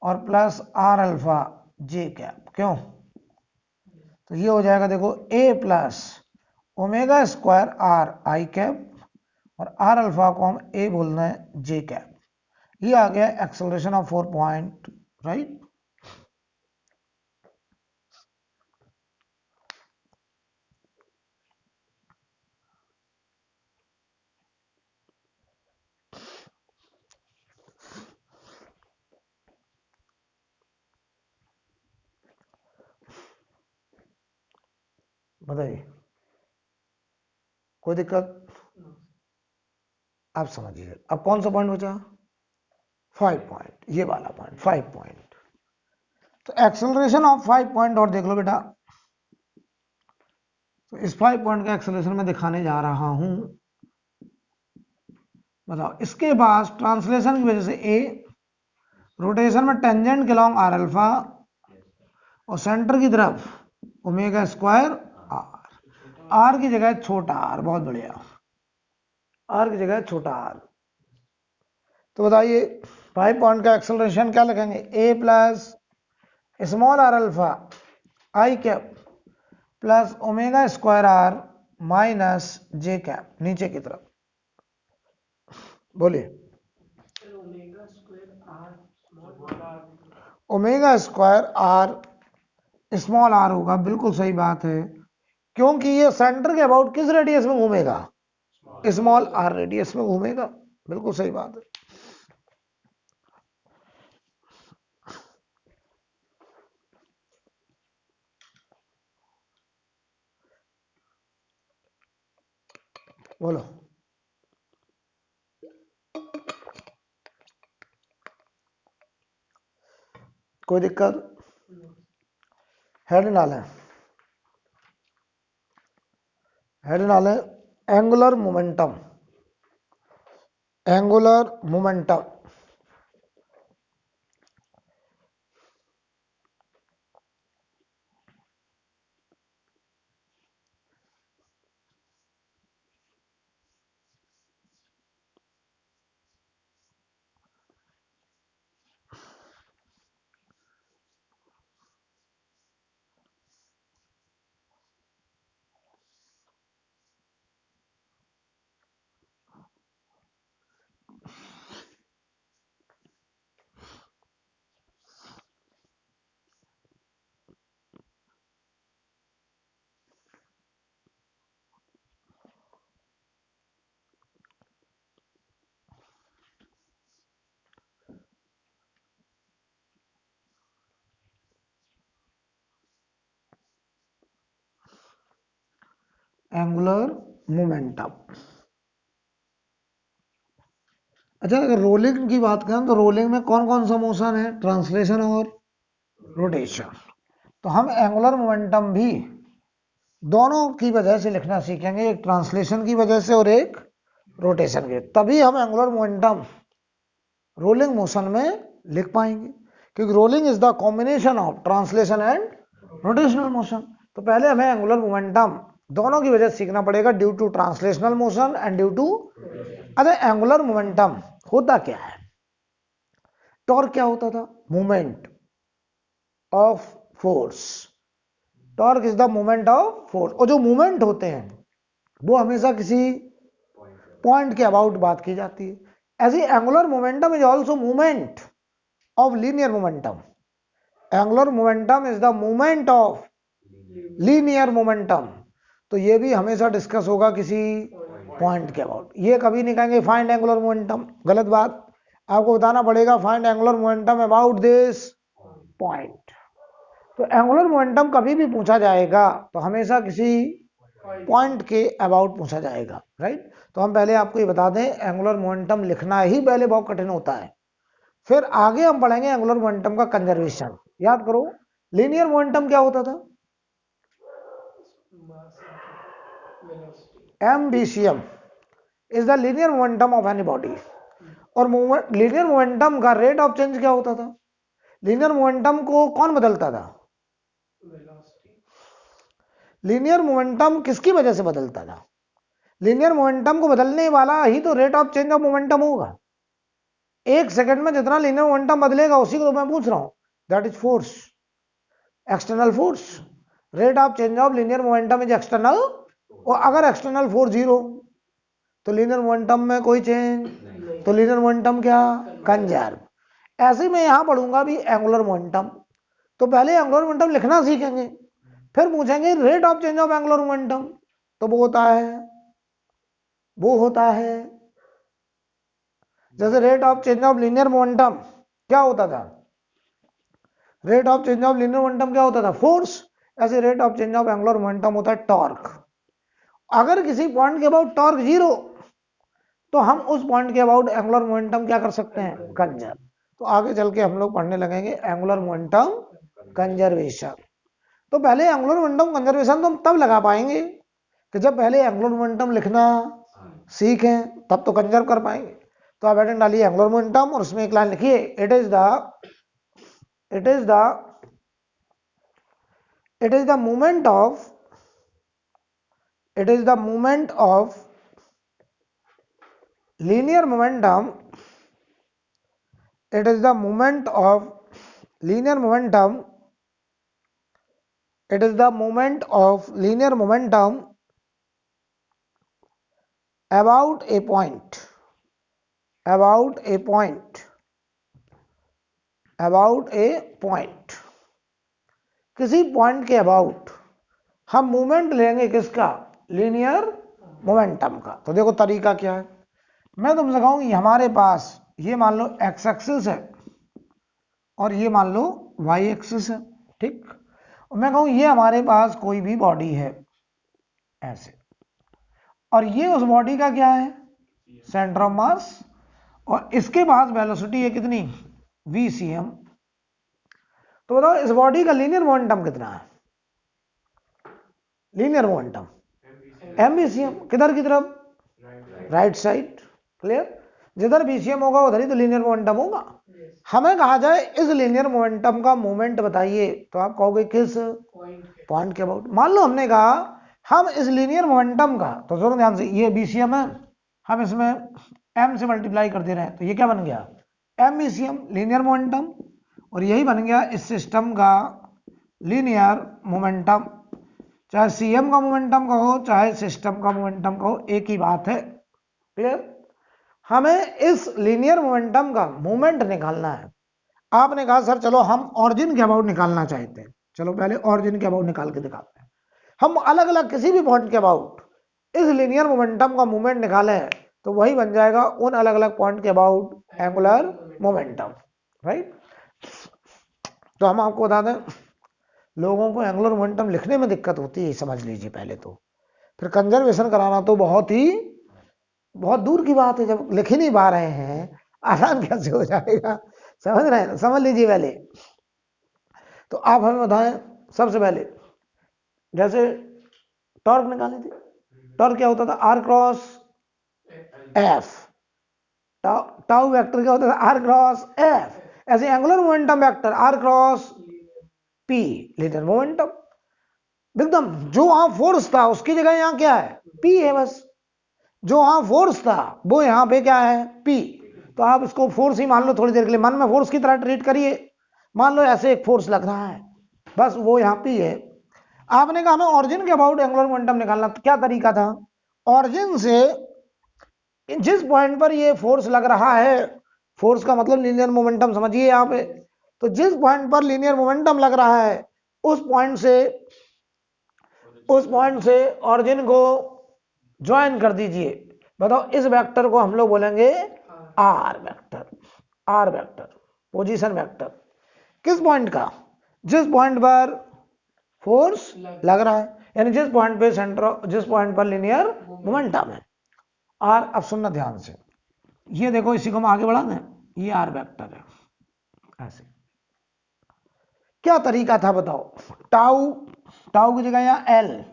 और plus R alpha J cap, क्यों? तो ये हो जाएगा देखो A plus omega square R I cap और आर अल्फा को हम ए बोलना है जे कैप, ये आ गया एक्सेलरेशन ऑफ 4 पॉइंट, राइट। बताइए कोई दिक्कत? आप समझिए अब कौन सा पॉइंट बचा, 5 पॉइंट, ये वाला पॉइंट 5 पॉइंट। तो एक्सेलरेशन ऑफ 5 पॉइंट और देख लो बेटा, तो इस 5 पॉइंट का एक्सेलरेशन मैं दिखाने जा रहा हूं। बताओ इसके पास ट्रांसलेशन की वजह से ए, रोटेशन में टेंजेंट के लॉन्ग आर अल्फा और सेंटर की तरफ ओमेगा स्क्वायर आर, आर की जगह छोटा आर, बहुत बढ़िया, आर की जगह छोटा आर। तो बताइए 5 पॉइंट का एक्सेलरेशन क्या लिखेंगे, A plus small R alpha I cap plus omega square R minus J cap, नीचे की तरफ बोलिए। Omega square R small R होगा, बिल्कुल सही बात है, क्योंकि ये सेंटर के अबाउट किस रेडियस में घूमेगा, स्मॉल आर रेडियस में घूमेगा, बिल्कुल सही बात है। बोलो कोई दिक्कत? हेड डालें, हेड डालें angular momentum, angular momentum. Angular momentum. अच्छा अगर रोलिंग की बात करें तो रोलिंग में कौन कौन सा मोशन है, ट्रांसलेशन और रोटेशन। तो हम एंगुलर मोमेंटम भी दोनों की वजह से लिखना सीखेंगे, एक ट्रांसलेशन की वजह से और एक रोटेशन के, तभी हम एंगुलर मोमेंटम रोलिंग मोशन में लिख पाएंगे, क्योंकि rolling is the combination of translation and rotational motion. तो पहले हमें एंगुलर मोमेंटम दोनों की वजह से सीखना पड़ेगा, due to translational motion and due to. अरे एंगुलर मोमेंटम होता क्या है, टॉर्क क्या होता था, movement of force. Torque is the moment of force. और जो मूवमेंट होते हैं वो हमेशा किसी पॉइंट के अबाउट बात की जाती है। ऐसी angular momentum is also movement of linear momentum. Angular momentum is the movement of linear momentum. तो ये भी हमेशा डिस्कस होगा किसी पॉइंट के अबाउट। ये कभी नहीं कहेंगे फाइंड एंगुलर मोमेंटम, गलत बात। आपको बताना पड़ेगा find angular momentum about this point. तो एंगुलर मोमेंटम कभी भी पूछा जाएगा तो हमेशा किसी पॉइंट के अबाउट पूछा जाएगा, राइट। तो हम पहले आपको ये बता दें, एंगुलर मोमेंटम लिखना ही पहले बहुत कठिन होता है। फिर आगे हम पढ़ेंगे एंगुलर मोमेंटम का कंजर्वेशन। याद करो, लीनियर मोमेंटम क्या होता था? MVCM is the linear momentum of any body. और लीनियर मोमेंटम का रेट ऑफ चेंज क्या होता था? लीनियर मोमेंटम को कौन बदलता था? लीनियर मोमेंटम किसकी वजह से बदलता था? लीनियर मोमेंटम को बदलने वाला ही तो rate of change of momentum होगा। एक सेकंड में जितना लीनियर मोमेंटम बदलेगा उसी को तो मैं पूछ रहा हूं, that is force, external force. Rate of change of linear momentum is external. और अगर एक्सटर्नल फोर्स 0 तो लीनियर मोमेंटम में कोई चेंज, तो लीनियर मोमेंटम क्या? कंजर्व। ऐसे में यहां पढ़ूंगा भी एंगुलर मोमेंटम। तो पहले एंगुलर मोमेंटम लिखना सीखेंगे, फिर पूछेंगे rate of change of angular momentum. तो वो होता है जैसे rate of change of linear momentum क्या होता था? Rate of change of linear momentum क्या होता था? फोर्स। ऐसे rate of change of angular momentum होता है टॉर्क। अगर किसी पॉइंट के अबाउट टॉर्क 0 तो हम उस पॉइंट के अबाउट एंगुलर मोमेंटम क्या कर सकते हैं? कंजर्व। तो आगे चल के हम लोग पढ़ने लगेंगे एंगुलर मोमेंटम कंजर्वेशन। तो पहले एंगुलर मोमेंटम कंजर्वेशन तो हम तब लगा पाएंगे कि जब पहले एंगुलर मोमेंटम लिखना सीखें, तब तो कंजर्व कर पाएंगे। तो आप हेडिंग डालिए एंगुलर मोमेंटम और उसमें एक लाइन लिखिए, it is the movement of linear momentum. It is the moment of linear momentum. It is the moment of linear momentum about a point. About a point. About a point. किसी point के about हम movement लेंगे किसका? Linear momentum का। तो देखो तरीका क्या है, मैं तुमसे कहूँ हमारे पास ये मान लो एक्स एक्सिस है और ये मान लो वाई एक्सिस है, ठीक। और मैं कहूँ ये हमारे पास कोई भी बॉडी है ऐसे, और ये उस बॉडी का क्या है? Centre of mass. और इसके पास वेलोसिटी है कितनी? VCM। तो बताओ इस बॉडी का लीनियर मोमेंटम कितना है? Linear momentum MVCM। किधर की तरफ? Right side. क्लियर? जिधर VCM होगा उधर ही तो लीनियर मोमेंटम होगा। हमें कहा जाए इस लीनियर मोमेंटम का मोमेंट बताइए, तो आप कहोगे किस पॉइंट के अबाउट। मान लो हमने कहा हम इस लीनियर मोमेंटम का, तो सुनो ध्यान से, ये VCM है, हम इसमें M से मल्टीप्लाई कर दे रहे हैं, तो ये क्या बन गया? MVCM linear momentum. और यही बन गया इस सिस्टम का लीनियर मोमेंटम। चाहे CM का मोमेंटम कहो चाहे सिस्टम का मोमेंटम कहो, एक ही बात है। क्लियर? हमें इस लीनियर मोमेंटम का मोमेंट निकालना है। आपने कहा सर चलो हम ऑरिजिन के अबाउट निकालना चाहते हैं, चलो पहले ऑरिजिन के अबाउट निकाल के दिखाते हैं। हम अलग अलग किसी भी पॉइंट के अबाउट इस लीनियर मोमेंटम का मोमेंट निकाले तो वही बन जाएगा उन अलग अलग पॉइंट के अबाउट एंगुलर मोमेंटम, राइट। तो हम आपको बता दें, लोगों को एंगुलर मोमेंटम लिखने में दिक्कत होती है, समझ लीजिए पहले तो। फिर कंजर्वेशन कराना तो बहुत दूर की बात है। जब लिख ही नहीं पा रहे हैं, आसान कैसे हो जाएगा? समझ रहे हैं? समझ लीजिए पहले। तो आप हमें बताएं सबसे पहले, जैसे टॉर्क निकाली थी, टॉर्क क्या होता था? R cross F। Tau vector क्या होता था? R cross F। ऐसे angular momentum vector R cross P, linear momentum. एकदम जो वहां फोर्स था उसकी जगह यहां क्या है? P है बस। जो वहां फोर्स था वो यहां पे क्या है? P। तो आप इसको फोर्स ही मान लो थोड़ी देर के लिए, मन में फोर्स की तरह ट्रीट करिए। मान लो ऐसे एक फोर्स लग रहा है, बस वो यहाँ पे है। आपने कहा हमें ऑरिजिन के अबाउट एंगुलर मोमेंटम निकालना, तो क्या तरीका था? ऑरिजिन से जिस पॉइंट पर ये फोर्स लग रहा है, फोर्स का मतलब लीनियर मोमेंटम समझिए यहाँ पे, तो जिस पॉइंट पर लीनियर मोमेंटम लग रहा है उस पॉइंट से ऑरिजिन को ज्वाइन कर दीजिए। बताओ, इस वेक्टर को हम लोग बोलेंगे R vector. R vector position vector किस पॉइंट का? जिस पॉइंट पर फोर्स लग रहा है, यानी जिस पॉइंट पर लीनियर मोमेंटम है। आर, अब सुनना ध्यान से, ये देखो इसी को हम आगे बढ़ा दें, ये आर वेक्टर है ऐसे। क्या तरीका था बताओ? टाउ की जगह यहाँ L,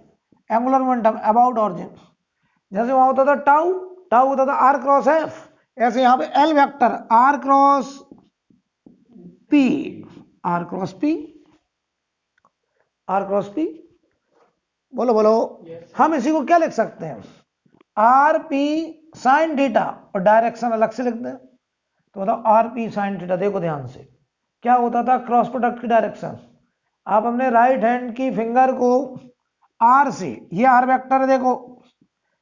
angular momentum about origin, जैसे वहां होता था टाउ होता था आर क्रॉस एफ, ऐसे यहां पे L vector R cross P, R cross P, R cross P. बोलो हम इसी को क्या लिख सकते हैं? आर पी साइन थीटा, और डायरेक्शन अलग से लिखते हैं। तो बताओ आर पी साइन थीटा, देखो ध्यान से क्या होता था क्रॉस प्रोडक्ट की डायरेक्शन। आप अपने राइट हैंड की फिंगर को आर से, ये आर वेक्टर है देखो,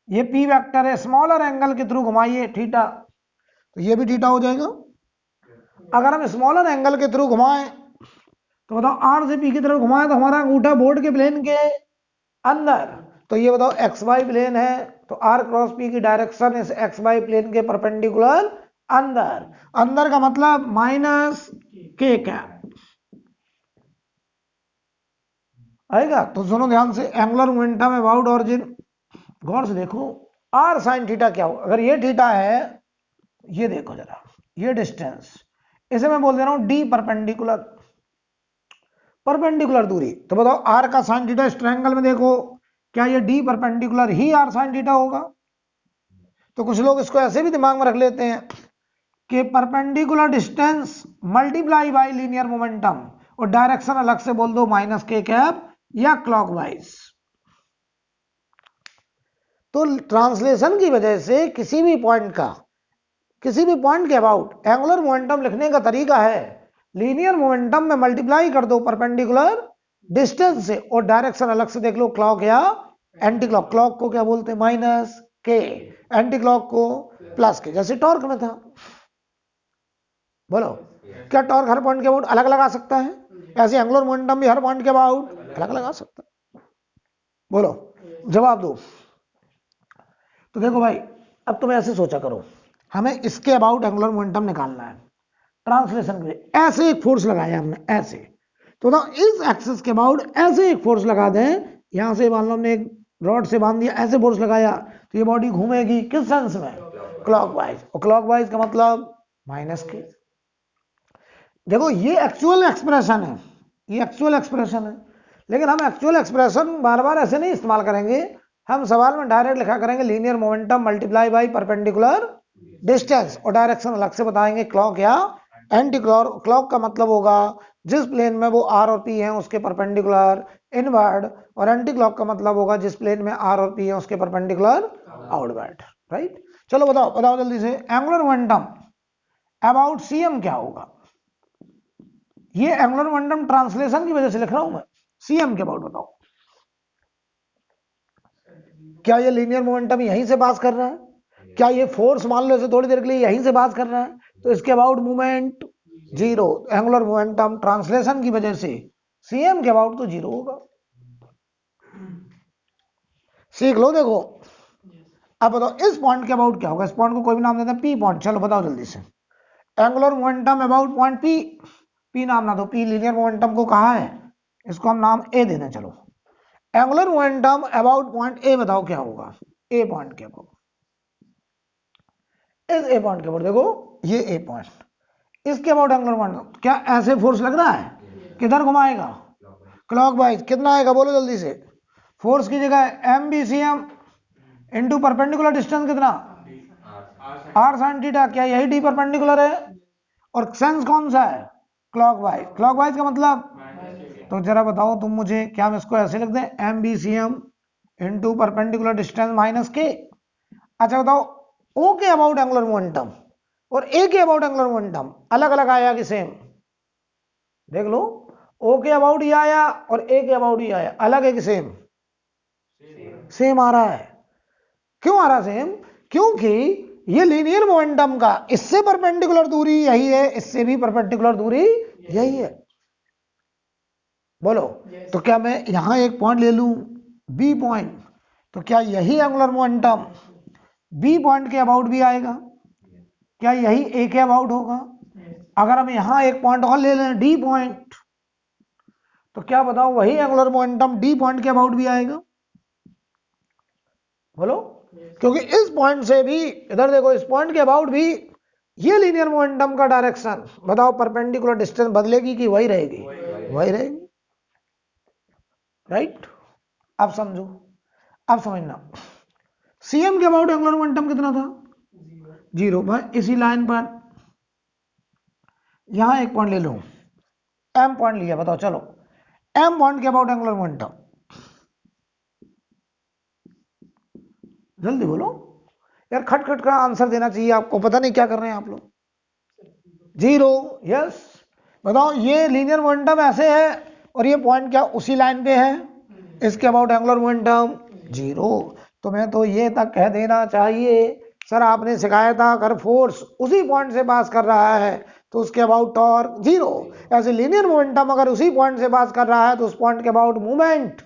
ये पी वेक्टर है, स्मॉलर एंगल के थ्रू घुमाइए थीटा, तो ये भी थीटा हो जाएगा। अगर हम स्मॉलर एंगल के थ्रू घुमाएं तो बताओ आर से पी की तरफ घुमाएं तो हमारा अंगूठा बोर्ड के प्लेन के अंदर, तो ये बताओ एक्स वाई प्लेन है, तो आर क्रॉस पी की डायरेक्शन इस एक्स वाई प्लेन के परपेंडिकुलर अंदर। अंदर का मतलब माइनस के कैप आएगा। तो सुनो ध्यान से, एंगुलर मोमेंटम अबाउट ऑरिजिन, गौर से देखो आर साइन थीटा क्या हो। अगर ये थीटा है, ये देखो जरा, ये डिस्टेंस, इसे मैं बोल दे रहा हूं डी परपेंडिकुलर दूरी। तो बताओ आर का साइन थीटा इस ट्रायंगल में देखो, क्या ये डी परपेंडिकुलर ही आर साइन थीटा होगा? तो कुछ लोग इसको ऐसे भी दिमाग में रख लेते हैं कि perpendicular distance multiply by linear momentum, और डायरेक्शन अलग से बोल दो माइनस के कैप या क्लॉकवाइज। तो ट्रांसलेशन की वजह से किसी भी पॉइंट के अबाउट एंगुलर मोमेंटम लिखने का तरीका है, लीनियर मोमेंटम में मल्टीप्लाई कर दो परपेंडिकुलर डिस्टेंस से, और डायरेक्शन अलग से देख लो क्लॉक या एंटी क्लॉक। क्लॉक को क्या बोलते हैं? माइनस के, एंटी क्लॉक को प्लस के, जैसे टॉर्क में था। बोलो, क्या टॉर्क हर पॉइंट के अबाउट अलग अलग आ सकता है? ऐसे एंगुलर मोमेंटम भी हर पॉइंट के अबाउट अलग अलग आ सकता है। बोलो, जवाब दो। तो देखो भाई, अब तुम ऐसे सोचा करो, हमें इसके अबाउट एंगुलर मोमेंटम निकालना है। ट्रांसलेशन के लिए ऐसे एक फोर्स लगाया हमने ऐसे, तो ना इस एक्सिस के अबाउट ऐसे एक फोर्स लगा दें, यहां से मान लो हमने एक रॉड से बांध दिया, ऐसे फोर्स लगाया, तो ये बॉडी घूमेगी किस सेंस में? क्लॉकवाइज। और क्लॉकवाइज का मतलब माइनस के। देखो ये एक्चुअल एक्सप्रेशन है, ये एक्चुअल एक्सप्रेशन है, लेकिन हम एक्चुअल एक्सप्रेशन बार बार ऐसे नहीं इस्तेमाल करेंगे। हम सवाल में डायरेक्ट लिखा करेंगे linear momentum multiply by perpendicular distance, और डायरेक्शन अलग से बताएंगे क्लॉक या एंटी क्लॉक। क्लॉक का मतलब होगा जिस प्लेन में वो आर और पी है उसके परपेंडिकुलर इनवर्ड, और एंटी क्लॉक का मतलब होगा जिस प्लेन में आर और पी है उसके परपेंडिकुलर आउटवर्ड। राइट, चलो बताओ जल्दी से, एंगुलर मोमेंटम अबाउट सीएम क्या होगा? ये एंगुलर मोमेंटम ट्रांसलेशन की वजह से लिख रहा हूं मैं, सीएम के अबाउट बताओ। क्या ये लीनियर मोमेंटम यहीं से पास कर रहा है? क्या ये फोर्स मान लो इसे थोड़ी देर के लिए यहीं से पास कर रहा है, तो इसके about movement zero. Angular momentum translation की वजह से सीएम के अबाउट तो जीरो होगा। सीख लो। देखो अब बताओ इस पॉइंट के अबाउट क्या होगा? इस पॉइंट को कोई भी नाम देते हैं पी पॉइंट। चलो बताओ जल्दी से, angular momentum about point P. P नाम ना दो, पी लीनियर मोमेंटम को कहा है, इसको हम नाम ए दे दें। चलो, angular momentum about point A बताओ क्या होगा? ए पॉइंट के अबाउट, इस ए पॉइंट के अबाउट देखो, ये ए पॉइंट, इसके अबाउट एंगुलर मोमेंटम क्या ऐसे फोर्स लग रहा है? किधर घुमाएगा? क्लॉकवाइज। कितना आएगा बोलो जल्दी से? फोर्स की जगह M B C M into perpendicular distance कितना? R sine theta. क्या यही डी परपेंडिकुलर है? और सेंस कौन सा है? क्लॉकवाइज। क्लॉकवाइज का मतलब, तो जरा बताओ तुम मुझे, क्या हम इसको ऐसे लिख दें, M B C M into perpendicular distance minus K. अच्छा बताओ, ओ के अबाउट एंगुलर मोमेंटम और ए के अबाउट एंगुलर मोमेंटम अलग अलग आया कि सेम? देख लो, ओ के अबाउट ये आया और ए के अबाउट ये आया, अलग है कि सेम? सेम आ रहा है। क्यों आ रहा सेम? क्योंकि ये लीनियर मोमेंटम का इससे परपेंडिकुलर दूरी यही है, इससे भी परपेंडिकुलर दूरी यही है। बोलो तो क्या मैं यहां एक पॉइंट ले लूं बी पॉइंट, तो क्या यही एंगुलर मोमेंटम बी पॉइंट के अबाउट भी आएगा? क्या यही ए के अबाउट होगा? अगर हम यहां एक पॉइंट और ले लें डी पॉइंट, तो क्या बताओ वही एंगुलर मोमेंटम डी पॉइंट के अबाउट भी आएगा? बोलो, क्योंकि इस पॉइंट से भी, इधर देखो, इस पॉइंट के अबाउट भी ये लीनियर मोमेंटम का डायरेक्शन, बताओ परपेंडिकुलर डिस्टेंस बदलेगी कि वही रहेगी? वही रहेगी, राइट? अब समझो, अब समझना, सीएम के अबाउट एंगुलर मोमेंटम कितना था? 0। भाई इसी लाइन पर यहां एक पॉइंट ले लो, एम पॉइंट लिया, बताओ चलो एम पॉइंट के अबाउट एंगुलर मोमेंटम, जल्दी बोलो यार, खट खट का आंसर देना चाहिए आपको, पता नहीं क्या कर रहे हैं आप लोग। 0, यस। बताओ ये लीनियर मोमेंटम ऐसे है और ये पॉइंट क्या उसी लाइन पे है, इसके अबाउट एंगुलर मोमेंटम 0। तो मैं तो ये तक कह देना चाहिए, सर आपने सिखाया था अगर फोर्स उसी पॉइंट से पास कर रहा है तो उसके अबाउट टॉर्क 0, ऐसे लीनियर मोमेंटम अगर उसी पॉइंट से पास कर रहा है तो उस पॉइंट के अबाउट मूवमेंट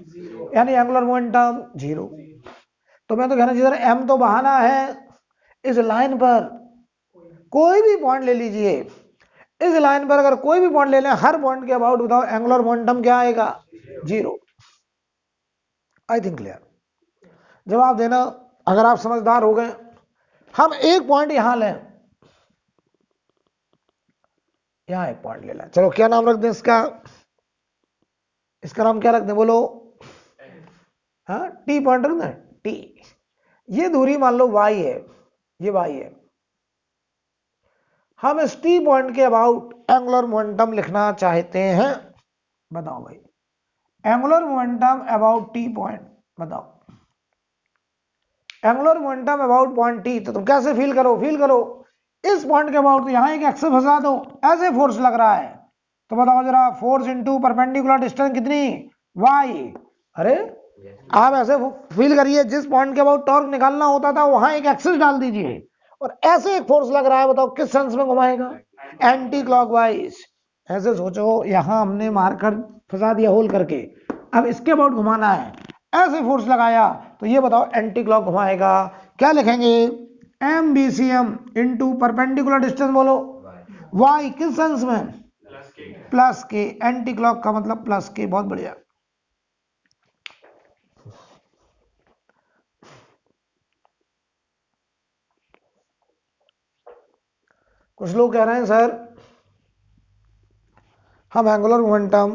यानी एंगुलर मोमेंटम 0। तो मैं तो कहना चाहिए सर एम तो बहाना है, इस लाइन पर कोई भी पॉइंट ले लीजिए, इस लाइन पर अगर कोई भी पॉइंट ले लें, हर पॉइंट के अबाउट बताओ एंगुलर मोमेंटम क्या आएगा? 0। I think clear. जवाब देना अगर आप समझदार हो गए। हम एक पॉइंट यहां लें, यहां एक पॉइंट ले लें, चलो क्या नाम रख दें इसका? इसका नाम क्या रख दें बोलो? हाँ, टी पॉइंट रख दें, टी। ये दूरी मान लो y है, ये y है। हम इस टी पॉइंट के अबाउट एंगुलर मोमेंटम लिखना चाहते हैं, बताओ भाई angular momentum about T point, बताओ angular momentum about point T. तो तुम कैसे फील करो? फील करो इस पॉइंट के अबाउट, तो यहां एक एक्स फंसा दो, ऐसे फोर्स लग रहा है, तो बताओ जरा फोर्स इनटू परपेंडिकुलर डिस्टेंस कितनी? y। अरे आप ऐसे फील करिए, जिस पॉइंट के अबाउट टॉर्क निकालना होता था वहां एक एक्सिस डाल दीजिए, और ऐसे एक फोर्स लग रहा है, बताओ किस सेंस में घुमाएगा? Anti clockwise. ऐसे सोचो यहां हमने मार्कर फंसा दिया होल करके, अब इसके अबाउट घुमाना है, ऐसे फोर्स लगाया, तो ये बताओ एंटी क्लॉक घुमाएगा। क्या लिखेंगे? M B C M into perpendicular distance, बोलो वाई किस सेंस में? प्लस के, एंटी क्लॉक का मतलब प्लस के। बहुत बढ़िया। कुछ लोग कह रहे हैं सर हम एंगुलर मोमेंटम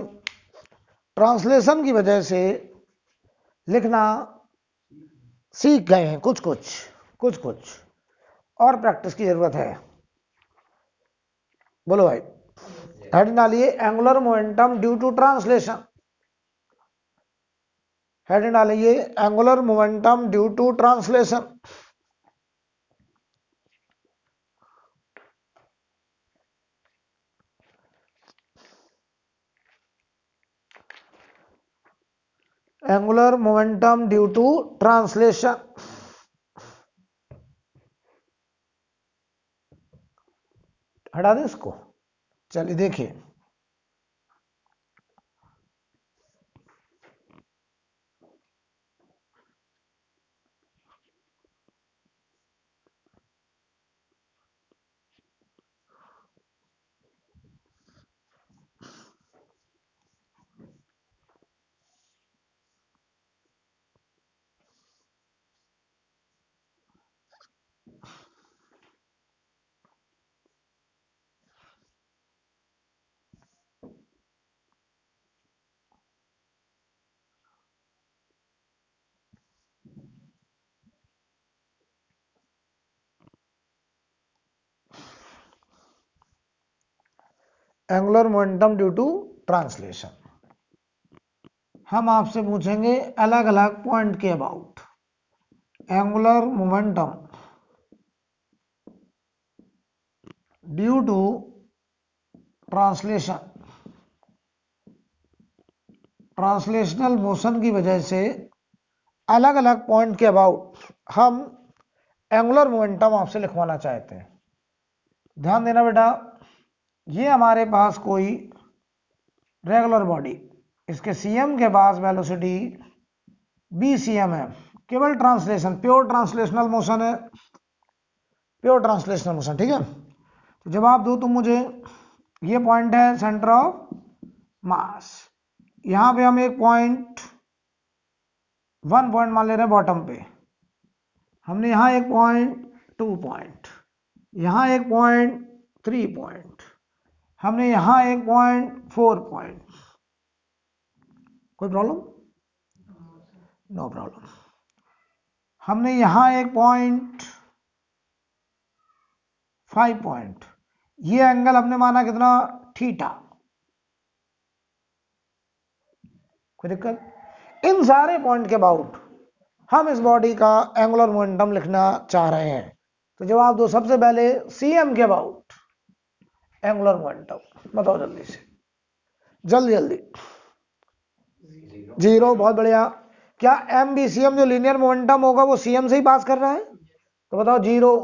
ट्रांसलेशन की वजह से लिखना सीख गए हैं, कुछ कुछ और प्रैक्टिस की जरूरत है। बोलो भाई, हेडिंग डालिए angular momentum due to translation, heading डालिए angular momentum due to translation. Angular momentum due to translation. हटा दें इसको, चलिए देखिए angular momentum due to translation. हम आपसे पूछेंगे अलग अलग पॉइंट के about angular momentum due to translation. Translational motion की वजह से अलग अलग पॉइंट के अबाउट हम एंगुलर मोमेंटम आपसे लिखवाना चाहते हैं। ध्यान देना बेटा, ये हमारे पास कोई रेगुलर बॉडी, इसके सीएम के पास वेलोसिटी bcm है, केवल ट्रांसलेशन, प्योर ट्रांसलेशनल मोशन है, प्योर ट्रांसलेशनल मोशन, ठीक है। तो जवाब दो तुम मुझे। ये पॉइंट है सेंटर ऑफ मास, यहां पे हम एक पॉइंट 1 पॉइंट मान ले रहे हैं बॉटम पे, हमने यहां एक पॉइंट 2 पॉइंट, यहां एक पॉइंट 3 पॉइंट, हमने यहां एक पॉइंट 4 पॉइंट। कोई प्रॉब्लम? No problem. हमने यहां एक पॉइंट 5 पॉइंट, ये एंगल हमने माना कितना? थीटा। कोई दिक्कत? इन सारे पॉइंट के अबाउट हम इस बॉडी का एंगुलर मोमेंटम लिखना चाह रहे हैं। तो जवाब दो सबसे पहले सीएम के अबाउट एंगुलर मोमेंटम बताओ जल्दी से, जल्दी जल्दी। 0, बहुत बढ़िया। क्या एमबीसीएम जो लीनियर मोमेंटम होगा वो सीएम से ही पास कर रहा है? तो बताओ 0।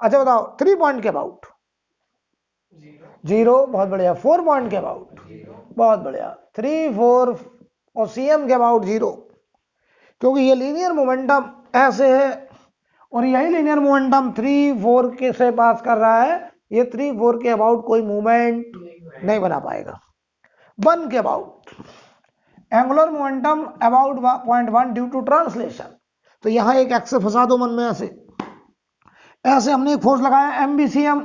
अच्छा बताओ 3 पॉइंट के अबाउट 0, बहुत बढ़िया। 4 पॉइंट के अबाउट बहुत बढ़िया, 3, 4 और सीएम के अबाउट 0, क्योंकि ये लीनियर मोमेंटम ऐसे है और यही लीनियर मोमेंटम 3, 4 के से पास कर रहा है, ये 3, 4 के अबाउट कोई मूवमेंट नहीं बना पाएगा। 1 के about angular momentum about point 1 due to translation. तो यहां एक एक्स फंसा दो मन में, ऐसे हमने एक फोर्स लगाया एमबीसीएम,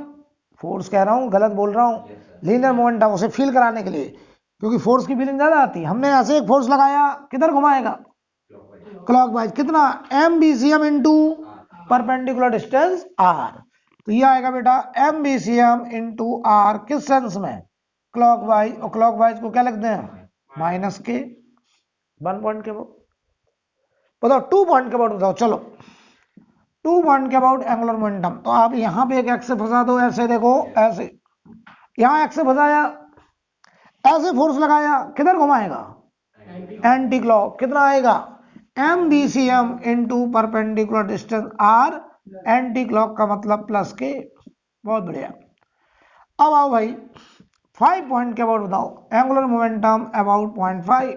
फोर्स कह रहा हूं, गलत बोल रहा हूं, लीनियर मोमेंटम उसे फील कराने के लिए, क्योंकि फोर्स की फीलिंग ज्यादा आती है। हमने ऐसे एक फोर्स लगाया, किधर घुमाएगा? क्लॉकवाइज। कितना? एमबीसीएम इनटू परपेंडिकुलर डिस्टेंस आर। तो ये आएगा बेटा एमबीसीएम इनटू आर, किस सेंस में? क्लॉकवाइज। और क्लॉकवाइज को क्या लिखते हैं? माइनस के। 1 पॉइंट के अबाउट बताओ, 2 पॉइंट के अबाउट बताओ। चलो 2 पॉइंट के अबाउट एंगुलर मोमेंटम, तो आप यहां पे एक एक्स फंसा दो, ऐसे देखो, ऐसे यहां एक्स फंसाया, ऐसे फोर्स लगाया, किधर घुमाएगा? Anti clock. कितना आएगा? MBCM into perpendicular distance R, anti clock का मतलब प्लस के। बहुत बढ़िया। अब आओ भाई 5 पॉइंट के अबाउट बताओ एंगुलर मोमेंटम अबाउट 0.5।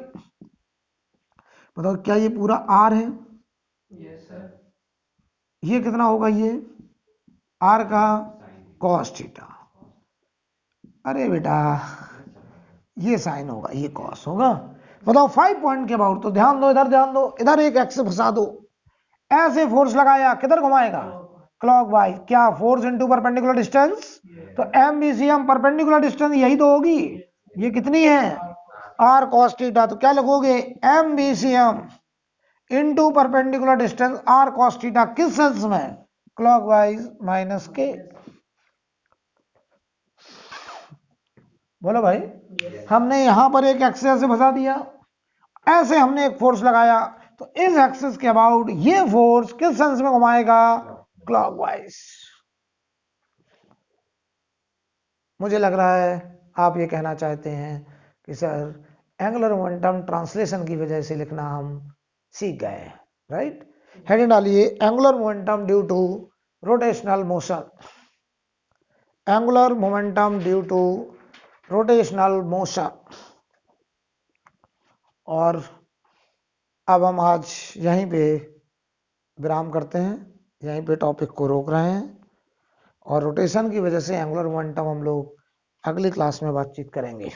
बताओ क्या ये पूरा आर है? Yes sir. ये कितना होगा? ये आर का कॉस थीटा। अरे बेटा ये साइन होगा, ये कॉस होगा। बताओ 5 पॉइंट के अबाउट, तो ध्यान दो, इधर ध्यान दो, इधर एक एक्स फंसा दो, ऐसे फोर्स लगाया, किधर घुमाएगा? क्लॉकवाइज। क्या? फोर्स इनटू परपेंडिकुलर डिस्टेंस, तो एमबीसीएम परपेंडिकुलर डिस्टेंस यही तो होगी, ये कितनी है? R cos theta. तो क्या लिखोगे? MBCM into perpendicular distance R cos theta, किस सेंस में? क्लॉकवाइज माइनस के। बोलो भाई। हमने यहां पर एक एक्सेस से फंसा दिया, ऐसे हमने एक फोर्स लगाया, तो इस एक्सिस के अबाउट ये फोर्स किस सेंस में घुमाएगा? क्लॉकवाइज। मुझे लग रहा है आप ये कहना चाहते हैं कि सर एंगुलर मोमेंटम ट्रांसलेशन की वजह से लिखना हम सीख गए, राइट? हेडिंग डालिए angular momentum due to rotational motion, angular momentum due to rotational motion. और अब हम आज यहीं पे विराम करते हैं, यहीं पे टॉपिक को रोक रहे हैं, और रोटेशन की वजह से एंगुलर मोमेंटम हम लोग अगली क्लास में बातचीत करेंगे।